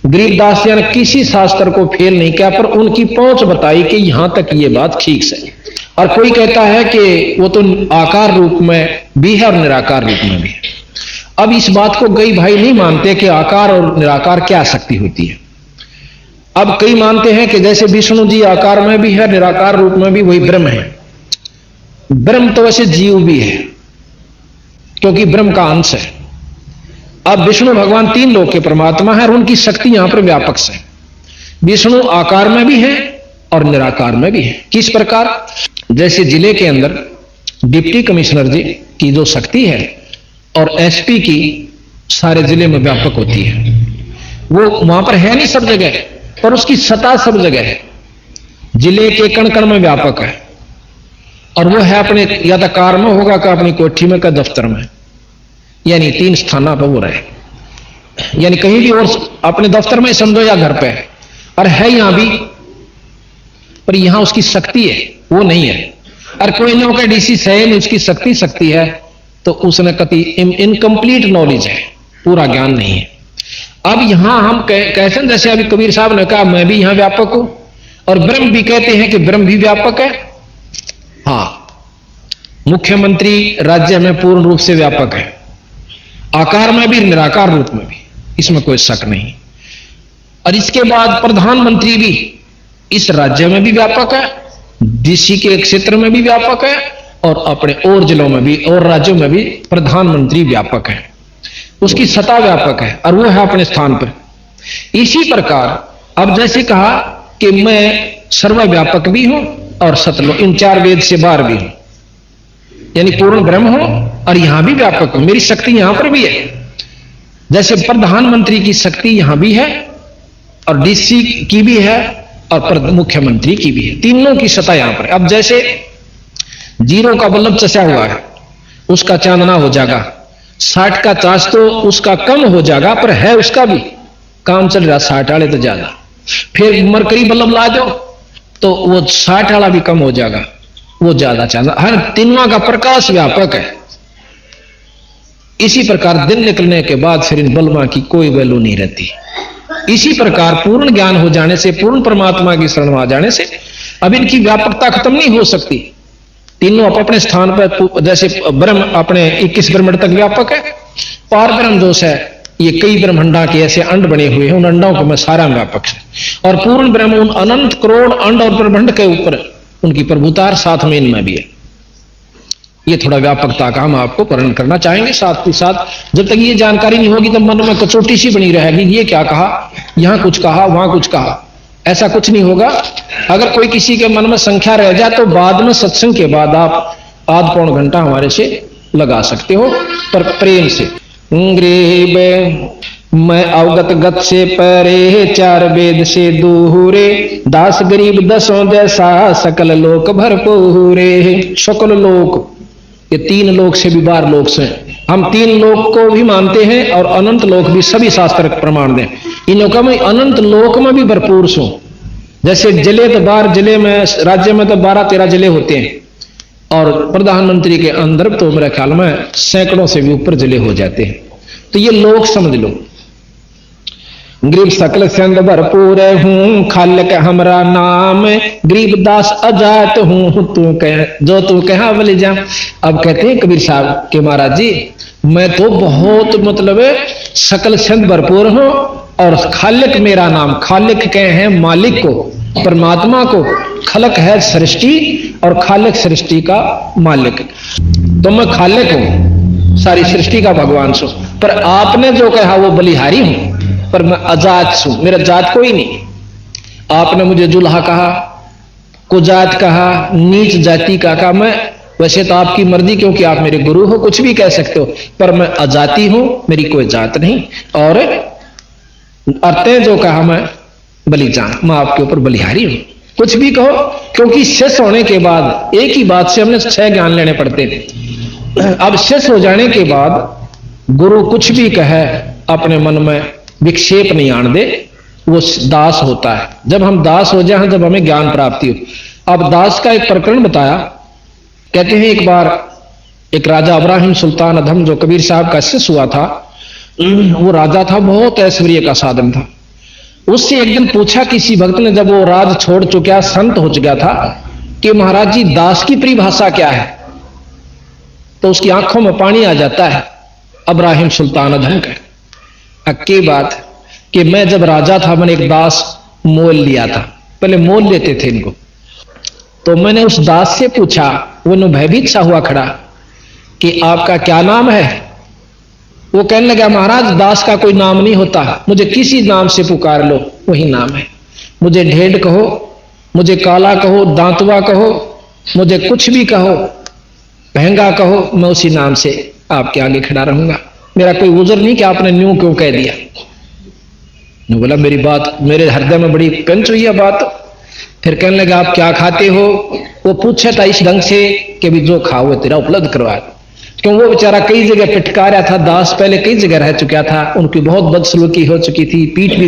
गरीबदास जी ने किसी शास्त्र को फेल नहीं किया, पर उनकी पहुंच बताई कि यहां तक ये बात ठीक है। और कोई कहता है कि वो तो आकार रूप में भी है और निराकार रूप में भी है। अब इस बात को कई भाई नहीं मानते कि आकार और निराकार क्या शक्ति होती है। अब कई मानते हैं कि जैसे विष्णु जी आकार में भी है निराकार रूप में भी वही ब्रह्म है। ब्रह्म तो वैसे जीव भी है क्योंकि ब्रह्म का अंश है। अब विष्णु भगवान 3 लोक के परमात्मा है और उनकी शक्ति यहां पर व्यापक है। विष्णु आकार में भी है और निराकार में भी है। किस प्रकार? जैसे जिले के अंदर डिप्टी कमिश्नर जी की जो शक्ति है और एसपी की सारे जिले में व्यापक होती है, वो वहां पर है नहीं सब जगह, पर उसकी सत्ता सब जगह है। जिले के कण कण में व्यापक है, और वो है अपने या तो कार में होगा का अपनी कोठी में का दफ्तर में, यानी 3 स्थाना पर वो रहे। यानी कहीं भी और अपने दफ्तर में समझो या घर पे है, और है यहां भी, पर यहां उसकी शक्ति है वो नहीं है। और कोई लोग का डीसी सही उसकी शक्ति है तो उसने कति इनकम्प्लीट नॉलेज है, पूरा ज्ञान नहीं है। अब यहां हम कैसे, जैसे अभी कबीर साहब ने कहा मैं भी यहां व्यापक हूं और ब्रह्म भी कहते हैं कि ब्रह्म भी व्यापक है। हाँ, मुख्यमंत्री राज्य में पूर्ण रूप से व्यापक है, आकार में भी निराकार रूप में भी, इसमें कोई शक नहीं। और इसके बाद प्रधानमंत्री भी इस राज्य में भी व्यापक है, डीसी के क्षेत्र में भी व्यापक है, और अपने और जिलों में भी और राज्यों में भी प्रधानमंत्री व्यापक है, उसकी सत्ता व्यापक है और वो है अपने स्थान पर। इसी प्रकार अब जैसे कहा कि मैं सर्वव्यापक भी हूं और सतलोक, इन चार वेद से बाहर भी हूं, यानी पूर्ण ब्रह्म हूं और यहां भी व्यापक हूं, मेरी शक्ति यहां पर भी है। जैसे प्रधानमंत्री की शक्ति यहां भी है और डीसी की भी है और मुख्यमंत्री की भी है, तीनों की सत्ता यहां पर। अब जैसे जीरो का बल्ब चसा हुआ है, उसका चांदना हो जाएगा, 60 का चार्ज तो उसका कम हो जाएगा, पर है उसका भी काम चल रहा, 60 वाले तो ज्यादा। फिर मरकरी बल्ब ला दो तो वो 60 वाला भी कम हो जाएगा, वो ज्यादा चांदना, हर तीनों का प्रकाश व्यापक है। इसी प्रकार दिन निकलने के बाद फिर इन बल्बों की कोई वैल्यू नहीं रहती। इसी प्रकार पूर्ण ज्ञान हो जाने से, पूर्ण परमात्मा की शरण में आ जाने से अब इनकी व्यापकता खत्म नहीं हो सकती। तीनों अपने स्थान पर, जैसे ब्रह्म अपने 21 ब्रह्मांड तक व्यापक है, पार ब्रह्म दोष है, ये कई ब्रह्मांडा के ऐसे अंड बने हुए हैं, उन अंडों को मैं सारा व्यापक है, और पूर्ण ब्रह्म उन अनंत करोड़ अंड और ब्रह्मांड के ऊपर उनकी प्रभुता साथ में इनमें भी है। ये थोड़ा व्यापकता का हम आपको वर्णन करना चाहेंगे। साथ ही साथ जब तक ये जानकारी नहीं होगी तब मन में कचोटी सी बनी रहेगी, ये क्या कहा, यहां कुछ कहा, वहां कुछ कहा, ऐसा कुछ नहीं होगा। अगर कोई किसी के मन में संख्या रह जाए तो बाद में सत्संग के बाद आप आध पौन घंटा हमारे से लगा सकते हो, पर प्रेम से। गरीब मैं अवगत गत से परे, चार वेद से दूरे, दास गरीब दसों जैसा, सकल लोक भरपूरे। सकल लोक, ये तीन लोक से भी बाहर लोक से, हम तीन लोक को भी मानते हैं और अनंत लोक भी, सभी शास्त्र प्रमाण दें। इन लोगों में अनंत लोक में भी भरपूर सो। जैसे जिले तो बाहर, जिले में राज्य में तो 12-13 जिले होते हैं, और प्रधानमंत्री के अंदर तो मेरे ख्याल में सैकड़ों से भी ऊपर जिले हो जाते हैं। तो ये लोक समझ लो। गरीब सकल संग भरपूर हूं, खालक हमरा नाम, गरीब दास अजात हूं, तू कह जो तू कहा बोले जा। अब कहते हैं कबीर साहब के महाराज जी, मैं तो बहुत मतलब सकल संग भरपूर हूं और खालिक मेरा नाम, खालिक कहे हैं मालिक को, परमात्मा को, खलक है सृष्टि और खालिक सृष्टि का मालिक। तो मैं खालिक हूं, सारी सृष्टि का भगवान सो, पर आपने जो कहा वो बलिहारी हूं, पर मैं अजात हूं, मेरा जात कोई नहीं। आपने मुझे जुल्हा कहा, कुजात कहा, नीच जाति का कहा, मैं वैसे तो आपकी मर्जी, क्योंकि आप मेरे गुरु हो, कुछ भी कह सकते हो, पर मैं अजाति हूं, मेरी कोई जात नहीं। और अर्थे जो कहा मैं बलिजान, मैं आपके ऊपर बलिहारी हूं, कुछ भी कहो, क्योंकि शेष होने के बाद एक ही बात से हमने 6 ज्ञान लेने पड़ते थे। अब शेष हो जाने के बाद गुरु कुछ भी कहे अपने मन में विक्षेप नहीं आने दे, वो दास होता है। जब हम दास हो जाए, जब हमें ज्ञान प्राप्ति हो। अब दास का एक प्रकरण बताया, कहते हैं एक बार एक राजा इब्राहिम सुल्तान अधम, जो कबीर साहब का शिष्य हुआ था, वो राजा था, बहुत ऐश्वर्य का साधन था। उससे एक दिन पूछा किसी भक्त ने, जब वो राज छोड़ चुका, संत हो चुका था, कि महाराज जी दास की परिभाषा क्या है? तो उसकी आंखों में पानी आ जाता है। इब्राहिम सुल्तान अधम का अक्की बात कि मैं जब राजा था, मैंने एक दास मोल लिया था, पहले मोल लेते थे इनको, तो मैंने उस दास से पूछा, वो भयभीत सा हुआ खड़ा कि आपका क्या नाम है? वो कहने लगा, महाराज दास का कोई नाम नहीं होता, मुझे किसी नाम से पुकार लो वही नाम है। मुझे ढेड कहो, मुझे काला कहो, दांतवा कहो, मुझे कुछ भी कहो, महंगा कहो, मैं उसी नाम से आपके आगे खड़ा रहूंगा। मेरा कोई उज़र नहीं कि आपने न्यू क्यों कह दिया। बोला मेरी बात, मेरे हृदय में बड़ी कंच हुई है बात। फिर कहने लगा आप क्या खाते हो? वो पूछा था इस ढंग से कि भी जो खाओ तेरा उपलब्ध करवा, क्यों वो बेचारा कई जगह फिटकारा था, दास पहले कई जगह रह चुका था, उनकी बहुत बदसलूकी हो चुकी थी, पीठ भी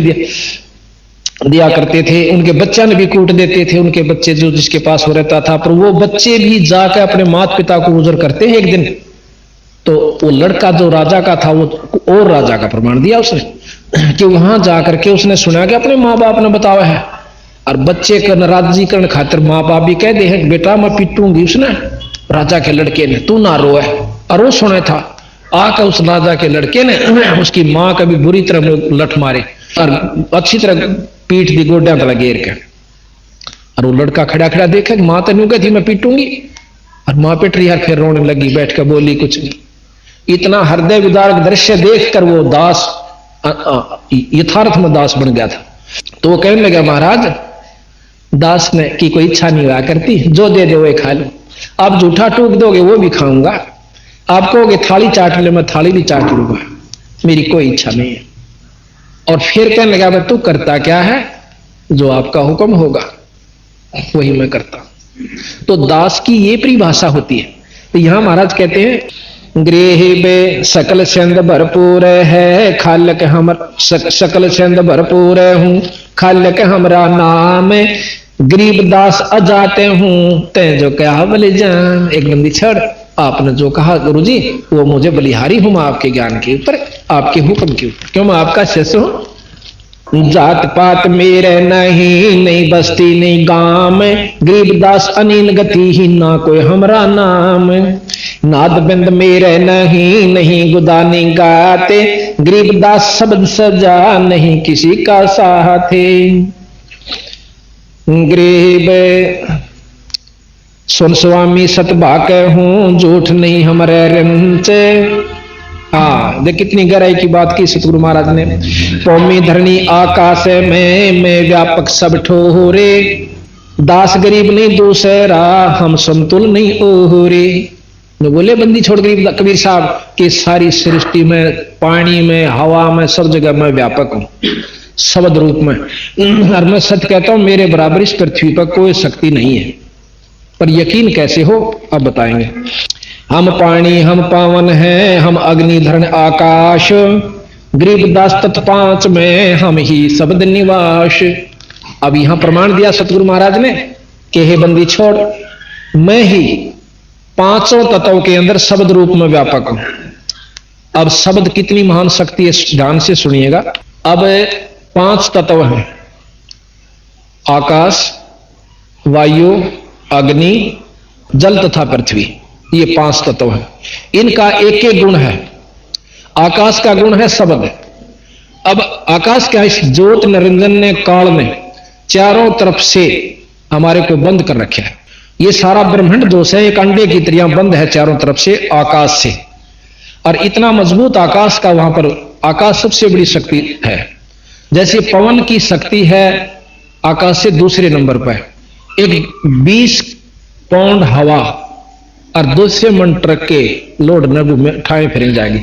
दिया करते थे, उनके बच्चा ने भी कूट देते थे, उनके बच्चे जो जिसके पास हो रहता था, पर वो बच्चे भी जाकर अपने माता पिता को उज़र करते हैं एक दिन। तो वो लड़का जो राजा का था, वो और राजा का प्रमाण दिया उसने कि वहां जाकर के उसने सुना कि अपने माँ बाप ने बताया है और बच्चे का नाराजगीकरण खातिर माँ बाप भी कह दे हैं बेटा मैं पीटूंगी उसने, राजा के लड़के ने, तू ना रोए। और वो सुने था आकर उस राजा के लड़के ने उसकी माँ का भी बुरी तरह लठ मारे और अच्छी तरह पीठ दी गोड्या तला घेर के। और वो लड़का खड़ा खड़ा देखे माँ तो न्यू कहती मैं पीटूंगी, और माँ पिट रही, फिर रोने लगी, बैठ कर बोली कुछ नहीं। इतना हृदय विदारक दृश्य देखकर वो दास यथार्थ में दास बन गया था। तो वो कहने लगा महाराज दास ने की कोई इच्छा नहीं हुआ करती, जो दे दे वो खा लो। आप जूठा टूक दोगे वो भी खाऊंगा, आप कहोगे थाली चाट ले मैं थाली भी चाट लूंगा, मेरी कोई इच्छा नहीं है। और फिर कहने लगा तू करता क्या है, जो आपका हुक्म होगा वही मैं करता हूं। तो दास की ये परिभाषा होती है। तो यहां महाराज कहते हैं गृह बे सकल छंद भरपूर है, खालक हम सकल छंद भरपूर हूं, खालक हमरा नाम, गरीब दास अजाते हूं ते जो कहा बलि जान। एक बंदी छड़ आपने जो कहा गुरुजी वो मुझे बलिहारी हूं, मैं आपके ज्ञान के ऊपर, आपके हुक्म के ऊपर, क्यों मैं आपका शिष्य हूं। जात पात मेरे नहीं, नहीं बस्ती नहीं गांव में, गरीब दास अनिल गति ही ना कोई हमरा नाम, नाद बिंद मेरे नहीं, नहीं गुदानी गाते, गरीब दास शब्द सजा नहीं किसी का साथे। गरीब सुन स्वामी सतभाक हूं, झूठ नहीं हमारे रंचे। हाँ देख कितनी गहराई की बात की सतगुरु महाराज ने। पौमी धरनी आकाश में, मैं व्यापक सब ठोरे, दास गरीब नहीं दूसरा, हम समतुल नहीं ओहरे। बोले बंदी छोड़ गरीब कबीर साहब कि सारी सृष्टि में, पानी में, हवा में, सब जगह मैं व्यापक हूं शब्द रूप में। और मैं सत्य कहता हूं मेरे बराबर इस पृथ्वी पर कोई शक्ति नहीं है। पर यकीन कैसे हो अब बताएंगे। हम पानी हम पावन हैं, हम अग्नि धरण आकाश, गरीब दास तत्पांच में हम ही शब्द निवास। अब यहां प्रमाण दिया सतगुरु महाराज ने कि हे बंदी छोड़, मैं ही पांचों तत्वों के अंदर शब्द रूप में व्यापक हूं। अब शब्द कितनी महान शक्ति है ध्यान से सुनिएगा। अब 5 तत्व हैं, आकाश, वायु, अग्नि, जल तथा पृथ्वी। ये 5 तत्व हैं। इनका एक एक गुण है। आकाश का गुण है शब्द। अब आकाश क्या, इस ज्योत निरंजन ने, काल ने चारों तरफ से हमारे को बंद कर रखा है। ये सारा ब्रह्मांड दोष है, एक अंडे की तरह बंद है चारों तरफ से आकाश से। और इतना मजबूत आकाश का, वहां पर आकाश सबसे बड़ी शक्ति है। जैसे पवन की शक्ति है आकाश से दूसरे नंबर पर, एक 20 पाउंड हवा और 200 मन ट्रक के लोड नबू में ठाए फिर जाएगी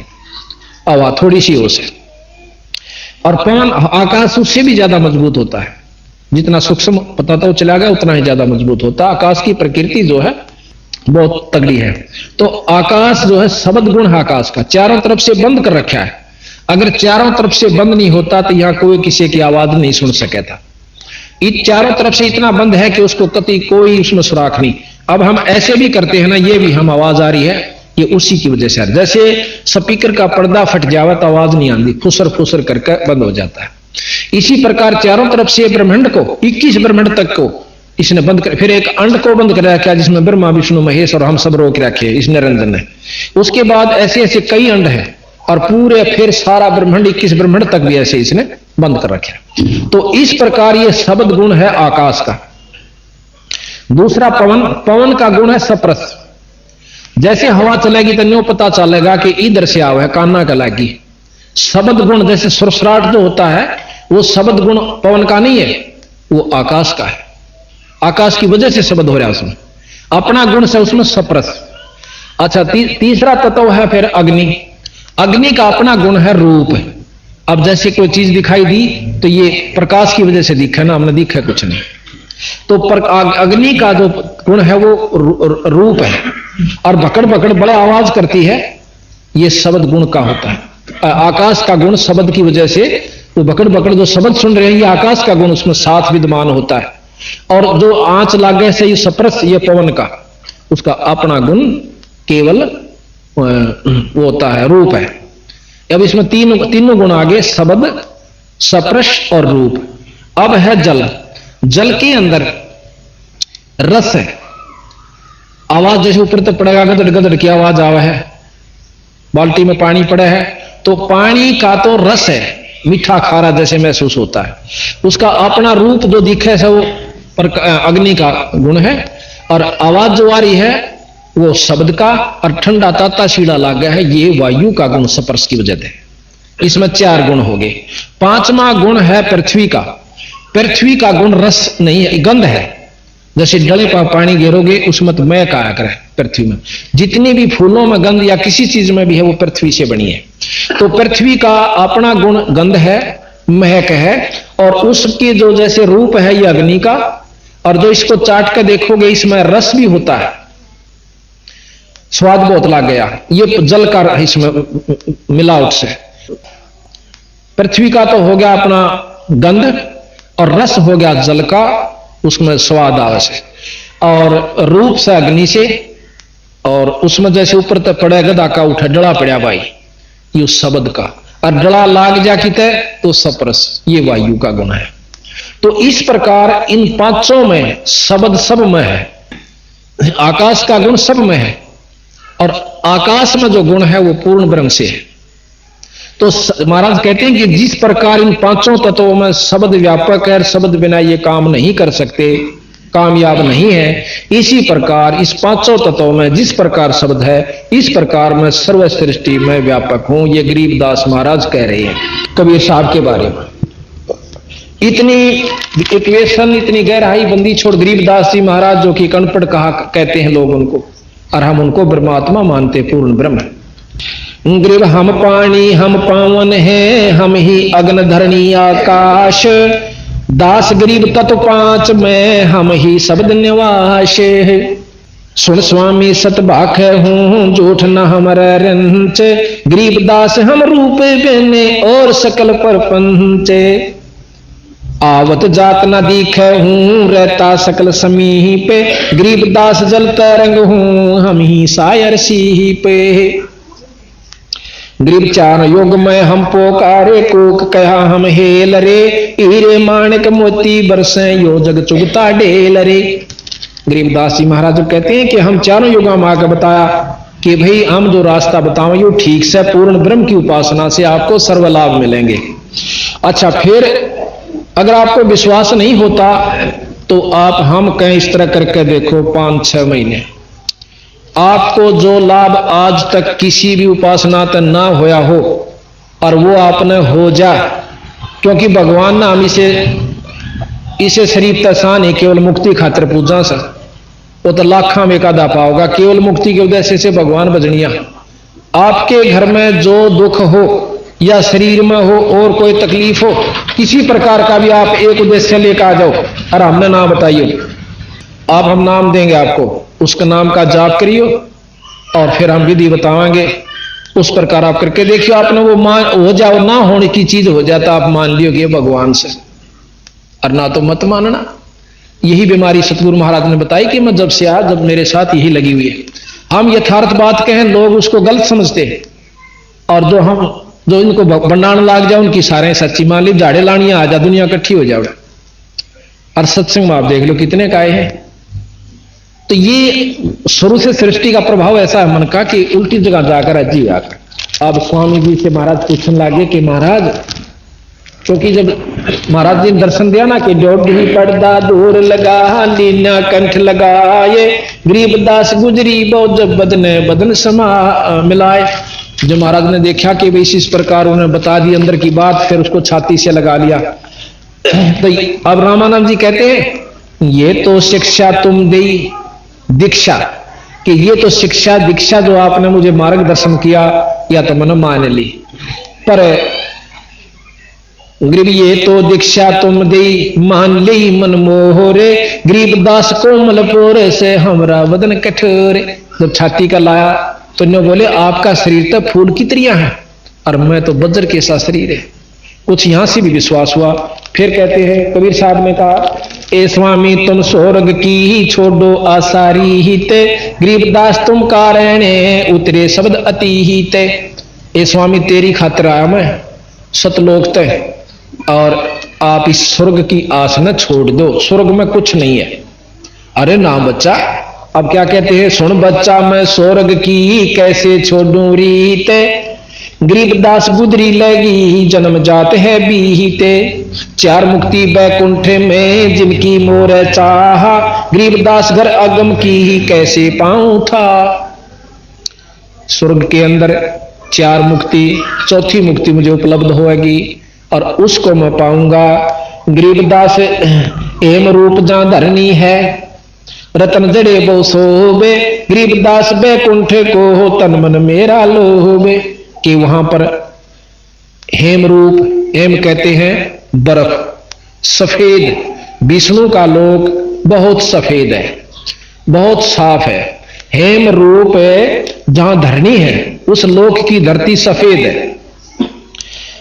हवा थोड़ी सी हो से। और पवन आकाश उससे भी ज्यादा मजबूत होता है, जितना सूक्ष्म पता तो चला गया उतना ही ज्यादा मजबूत होता है। आकाश की प्रकृति जो है बहुत तगड़ी है। तो आकाश जो है शब्द गुण है आकाश का, चारों तरफ से बंद कर रखा है। अगर चारों तरफ से बंद नहीं होता तो यहां कोई किसी की आवाज नहीं सुन सके था। ये चारों तरफ से इतना बंद है कि उसको कति कोई उसमें सुराख नहीं। अब हम ऐसे भी करते हैं ना, ये भी हम आवाज आ रही है, ये उसी की वजह से। जैसे स्पीकर का पर्दा फट जावा तो आवाज नहीं आती, फुसर फुसर करके बंद हो जाता है। इसी प्रकार चारों तरफ से ब्रह्मांड को, 21 ब्रह्मांड तक को इसने बंद कर, फिर एक अंड को बंद कर रखा जिसमें ब्रह्मा विष्णु महेश और हम सब रोक रखे इस निरंजन ने। उसके बाद ऐसे ऐसे कई अंड है और पूरे फिर सारा ब्रह्मांड 21 ब्रह्मांड तक भी ऐसे इसने बंद कर रखे। तो इस प्रकार ये शब्द गुण है आकाश का। दूसरा पवन, पवन का गुण है सप्रस। जैसे हवा चलेगी तो न्यों पता चलेगा कि इधर से आवा है, कान्ना का लागी। शब्द गुण जैसे सुरसराट जो होता है वो शब्द गुण पवन का नहीं है, वो आकाश का है। आकाश की वजह से शब्द हो रहा है उसमें, अपना गुण से उसमें सप्रस। अच्छा तीसरा तत्व है फिर अग्नि। अग्नि का अपना गुण है रूप। अब जैसे कोई चीज दिखाई दी तो ये प्रकाश की वजह से दिखा ना, हमने दिखा कुछ नहीं। तो अग्नि का जो गुण है वो रूप है और भकड़ भकड़ बड़ा आवाज करती है, ये शब्द गुण का होता है। आकाश का गुण शब्द की वजह से वो भकड़ भकड़ जो शब्द सुन रहे हैं ये आकाश का गुण उसमें साथ विद्यमान होता है। और जो आंच लागे से ये सप्रस, ये पवन का, उसका अपना गुण केवल वो होता है, रूप है। अब इसमें तीनों गुण आगे, शब्द, सप्रश और रूप। अब है जल। जल के अंदर रस है। आवाज जैसे ऊपर तक पड़ेगा, गदड़ गदड़ की आवाज आवा है, बाल्टी में पानी पड़ा है तो पानी का तो रस है, मीठा खारा जैसे महसूस होता है। उसका अपना रूप जो दिखे है वो अग्नि का गुण है, और आवाज जो आ रही है वो शब्द का, और ठंडा ताता शीड़ा लाग गया है ये वायु का गुण स्पर्श की वजह से। इसमें 4 गुण हो गए। 5वां गुण है पृथ्वी का। पृथ्वी का गुण रस नहीं है, गंध है। जैसे डले पर पानी गिरोगे उसमें तो महक आया करे। पृथ्वी में जितनी भी फूलों में गंध या किसी चीज में भी है वो पृथ्वी से बनी है। तो पृथ्वी का अपना गुण गंध है, महक है, और उसकी जो जैसे रूप है ये अग्नि का, और जो इसको चाट कर देखोगे इसमें रस भी होता है, स्वाद बहुत लग गया, ये जल का इसमें मिलावट से। पृथ्वी का तो हो गया अपना गंध, और रस हो गया जल का, उसमें स्वाद आवे से, और रूप से अग्नि से, और उसमें जैसे ऊपर तक पड़े गदा का उठा डला पड़ा भाई ये शब्द का, और डला लाग जा किते तो सपरस, ये वायु का गुण है। तो इस प्रकार इन 5 में शब्द सब में है, आकाश का गुण सब में है, और आकाश में जो गुण है वो पूर्ण ब्रह्म से है। तो महाराज कहते हैं कि जिस प्रकार इन 5 तत्वों में शब्द व्यापक है, शब्द बिना ये काम नहीं कर सकते, कामयाब नहीं है, इसी प्रकार इस 5 तत्वों में जिस प्रकार शब्द है इस प्रकार मैं सर्व सृष्टि में व्यापक हूं। ये गरीबदास महाराज कह रहे हैं कबीर साहब के बारे में। इतनी इक्वेशन, इतनी गहराई बंदी छोड़ गरीबदास जी महाराज जो कि अनपढ़ कहा कहते हैं लोग उनको, और हम उनको ब्रह्मात्मा मानते, पूर्ण ब्रह्म है। गरीब हम पानी हम पावन है, हम ही अग्न धरणी आकाश, दास गरीब तत्व 5 में हम ही शब्द निवास। सुन स्वामी सतभाख हूं झूठ न हमारा रंच, गरीब दास हम रूप बने और सकल परपंच। आवत जात न दिखे हूं रहता सकल समीपे, गरीब दास जल तरंग हूं हम ही सायर सी पे। गरीब 4 युग में हम पोकारे कोक कहा हम हेल रे, हीरे माणिक मोती बरसे यो जग चुगता डेल रे। गरीबदास जी महाराज कहते हैं कि हम 4 युगों में आकर बताया कि भाई हम जो रास्ता बताओ यो ठीक से पूर्ण ब्रह्म की उपासना से आपको सर्व लाभ मिलेंगे। अच्छा, फिर अगर आपको विश्वास नहीं होता तो आप हम कहें इस तरह करके देखो 5-6 महीने, आपको जो लाभ आज तक किसी भी उपासना तक ना होया हो और वो आपने हो जा, क्योंकि भगवान ना हम इसे शरीफ तसान है केवल मुक्ति खातिर पूजा सा, वो तो लाखा में का दापा होगा केवल मुक्ति के उद्देश्य से भगवान भजनिया। आपके घर में जो दुख हो या शरीर में हो और कोई तकलीफ हो किसी प्रकार का भी, आप एक उद्देश्य लेकर आ जाओ और हमने नाम बताइए, आप हम नाम देंगे आपको, उसका नाम का जाप करियो और फिर हम विधि बताएंगे, उस प्रकार आप करके देखियो, आपने वो मान हो जाओ, ना होने की चीज हो जाता आप मान लियो कि भगवान से, और ना तो मत मानना। यही बीमारी सतगुरु महाराज ने बताई कि मैं जब से आज जब मेरे साथ यही लगी हुई है। हम यथार्थ बात कहें लोग उसको गलत समझते हैं, और जो इनको भंडाण लाग जाए उनकी सारे सच्ची मान ली, झाड़े लानियां आ जा दुनिया इकट्ठी हो जाए। और सत्संग में आप देख लो कितने काय हैं। तो ये शुरू से सृष्टि का प्रभाव ऐसा है मन का कि उल्टी जगह जाकर अजी आकर। अब स्वामी जी से महाराज पूछने लगे कि महाराज, क्योंकि जब महाराज जी ने दर्शन दिया ना कि डोडी पर्दा दूर लगा लीना कंठ लगाए, गरीबदास गुजरी बहुत जब बदने बदन समा मिलाए। जो महाराज ने देखा कि भाई इस प्रकार उन्हें बता दी अंदर की बात, फिर उसको छाती से लगा लिया। तो अब रामानंद जी कहते हैं ये तो शिक्षा तुम दी दीक्षा, कि ये तो शिक्षा दीक्षा जो आपने मुझे मार्गदर्शन किया या तो मैंने मान ली, पर गरीब ये तो दीक्षा तुम दी मान ली मन मोहरे, गरीबदास कोमल पोरे से हमरा बदन कठोरे। जब छाती का लाया तो ने बोले आपका शरीर तो फूल की तरिया है और मैं तो वज्र के सा शरीर है। कुछ यहां से भी विश्वास हुआ। फिर कहते हैं कबीर साहब ने कहा ए स्वामी तुम स्वर्ग की ही छोड़ो आसारी ही ते, गरीबदास तुम कारणें उतरे शब्द अति ही ते। ए स्वामी तेरी खातिर आया मैं सतलोक ते, और आप इस स्वर्ग की आस न छोड़ दो, स्वर्ग में कुछ नहीं है। अरे ना बच्चा, अब क्या कहते हैं, सुन बच्चा मैं स्वर्ग की कैसे छोड़ूं रीत, गरीबदास गुदरी लगी जन्म जात है बीते, चार मुक्ति बैकुंठ में जिनकी मोर चाहा, गरीबदास घर अगम की कैसे पाऊं था। स्वर्ग के अंदर चार मुक्ति, चौथी मुक्ति मुझे उपलब्ध होगी और उसको मैं पाऊंगा। गरीबदास एम रूप जहां धरनी है, रतन जड़े बो सोबे, गरीबदास बैकुंठ को हो तन मन मेरा लोबे। कि वहां पर हेम रूप, हेम कहते हैं बर्फ, सफेद, विष्णु का लोक बहुत सफेद है, बहुत साफ है। हेम रूप जहां धरनी है उस लोक की धरती सफेद है।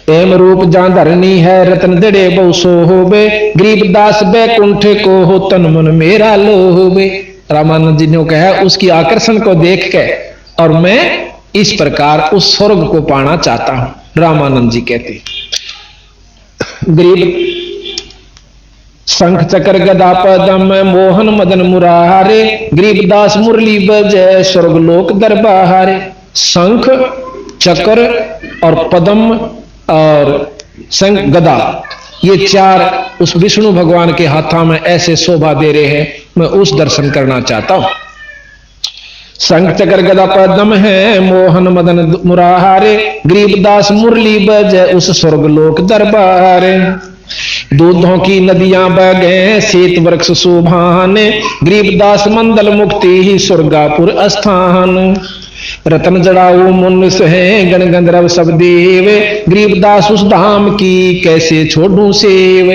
हेम रूप जहां धरनी है, रतन जड़े बहु सोबे, गरीबदास बैकुंठ को हो तन मन मेरा लोबे। रामानंद जी ने कहा उसकी आकर्षण को देख के और मैं इस प्रकार उस स्वर्ग को पाना चाहता हूं। रामानंद जी कहते गरीब शंख चक्र गदा पदम मोहन मदन मुरारे, गरीबदास मुरली बजय स्वर्ग लोक दरबारे। शंख चक्र और पदम और शंख गदा, ये चार उस विष्णु भगवान के हाथों में ऐसे शोभा दे रहे हैं, मैं उस दर्शन करना चाहता हूं। शंख चक्र गदा पदम है मोहन मदन मुरारे, गरीबदास मुरली बजय उस स्वर्ग लोक दरबारे। दूधों की नदियां बगे श्वेत वृक्ष शोभान, गरीबदास मंदल मुक्ति ही स्वर्गापुर स्थान। रतन जड़ाऊ मुनिस है गण गंधर्व सब देवे, गरीबदास उस धाम की कैसे छोड़ूं सेव।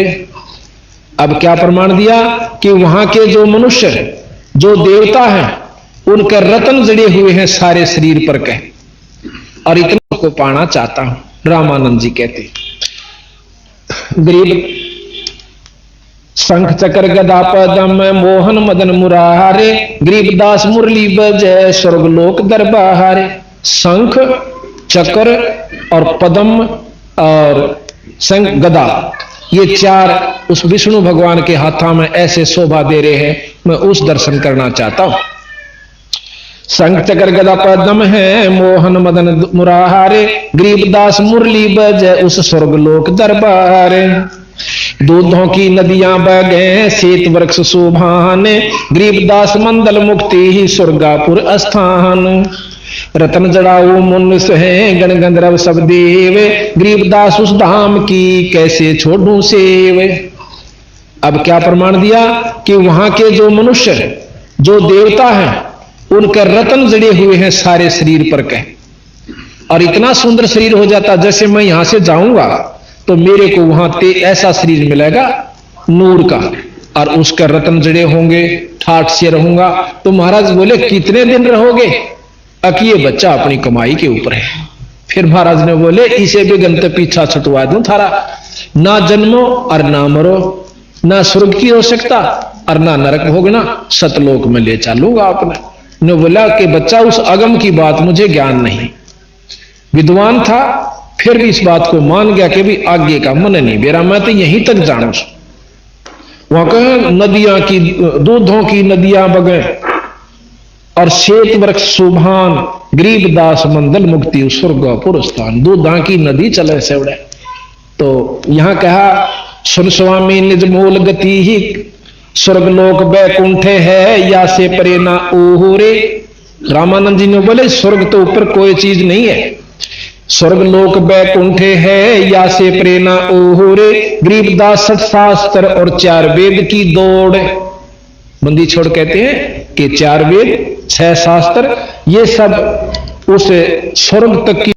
अब क्या प्रमाण दिया कि वहां के जो मनुष्य जो देवता हैं उनके रतन जड़े हुए हैं सारे शरीर पर के, और इतना को पाना चाहता हूं। रामानंद जी कहते गरीब शंख चक्र गदा पदम मोहन मदन मुरारे, गरीबदास मुरली बजय स्वर्ग लोक दरबारे। शंख चक्र और पदम और शंख गदा, ये चार उस विष्णु भगवान के हाथों में ऐसे शोभा दे रहे हैं, मैं उस दर्शन करना चाहता हूं। शंख चक्र गदा पदम है मोहन मदन मुरारे, गरीबदास मुरली बजय उस स्वर्ग लोक दरबारे। दूधों की नदियां बगे श्वेत वृक्ष शोभान, गरीबदास मंदल मुक्ति ही स्वर्गापुर स्थान। रतन जड़ाऊ मुनिस है गण गंधर्व सब देवे, गरीबदास उस धाम की कैसे छोड़ूं सेव। अब क्या प्रमाण दिया कि वहां के जो मनुष्य जो देवता हैं उनके रतन जड़े हुए हैं सारे शरीर पर के, और इतना सुंदर शरीर हो जाता जैसे मैं यहां से जाऊंगा तो मेरे को वहां ऐसा शरीर मिलेगा नूर का, और उसका रतन जड़े होंगे, ठाठ से रहूंगा। तो महाराज बोले कितने दिन रहोगे? ये बच्चा अपनी कमाई के ऊपर है। फिर महाराज ने बोले इसे भी गंत पीछा छुटवा दूं थारा, ना जन्मो और ना मरो, ना स्वर्ग की हो सकता और ना नरक भोगना, सतलोक में ले चलूंगा आपने। ने बोला कि बच्चा उस अगम की बात मुझे ज्ञान नहीं, विद्वान था फिर भी इस बात को मान गया कि भी आगे का मन नहीं मेरा, मैं तो यहीं तक जानू। वहां कहे नदियां की, दूधों की नदियां बगे और श्वेत वृक्ष शोभान, गरीबदास मंदल मुक्ति स्वर्गापुर स्थान। दूधा की नदी चले सेवड़े। तो यहां कहा सुन स्वामी निज मूल गति ही, स्वर्गलोक बैकुंठ है या से परे ना ओहरे। रामानंद जी ने बोले स्वर्ग तो ऊपर कोई चीज नहीं है, स्वर्गलोक बैकुंठ है या से परे ना ओहरे। गरीबदास शास्त्र और चार वेद की दौड़, बंदी छोड़ कहते हैं कि चार वेद 6 शास्त्र ये सब उस स्वर्ग तक की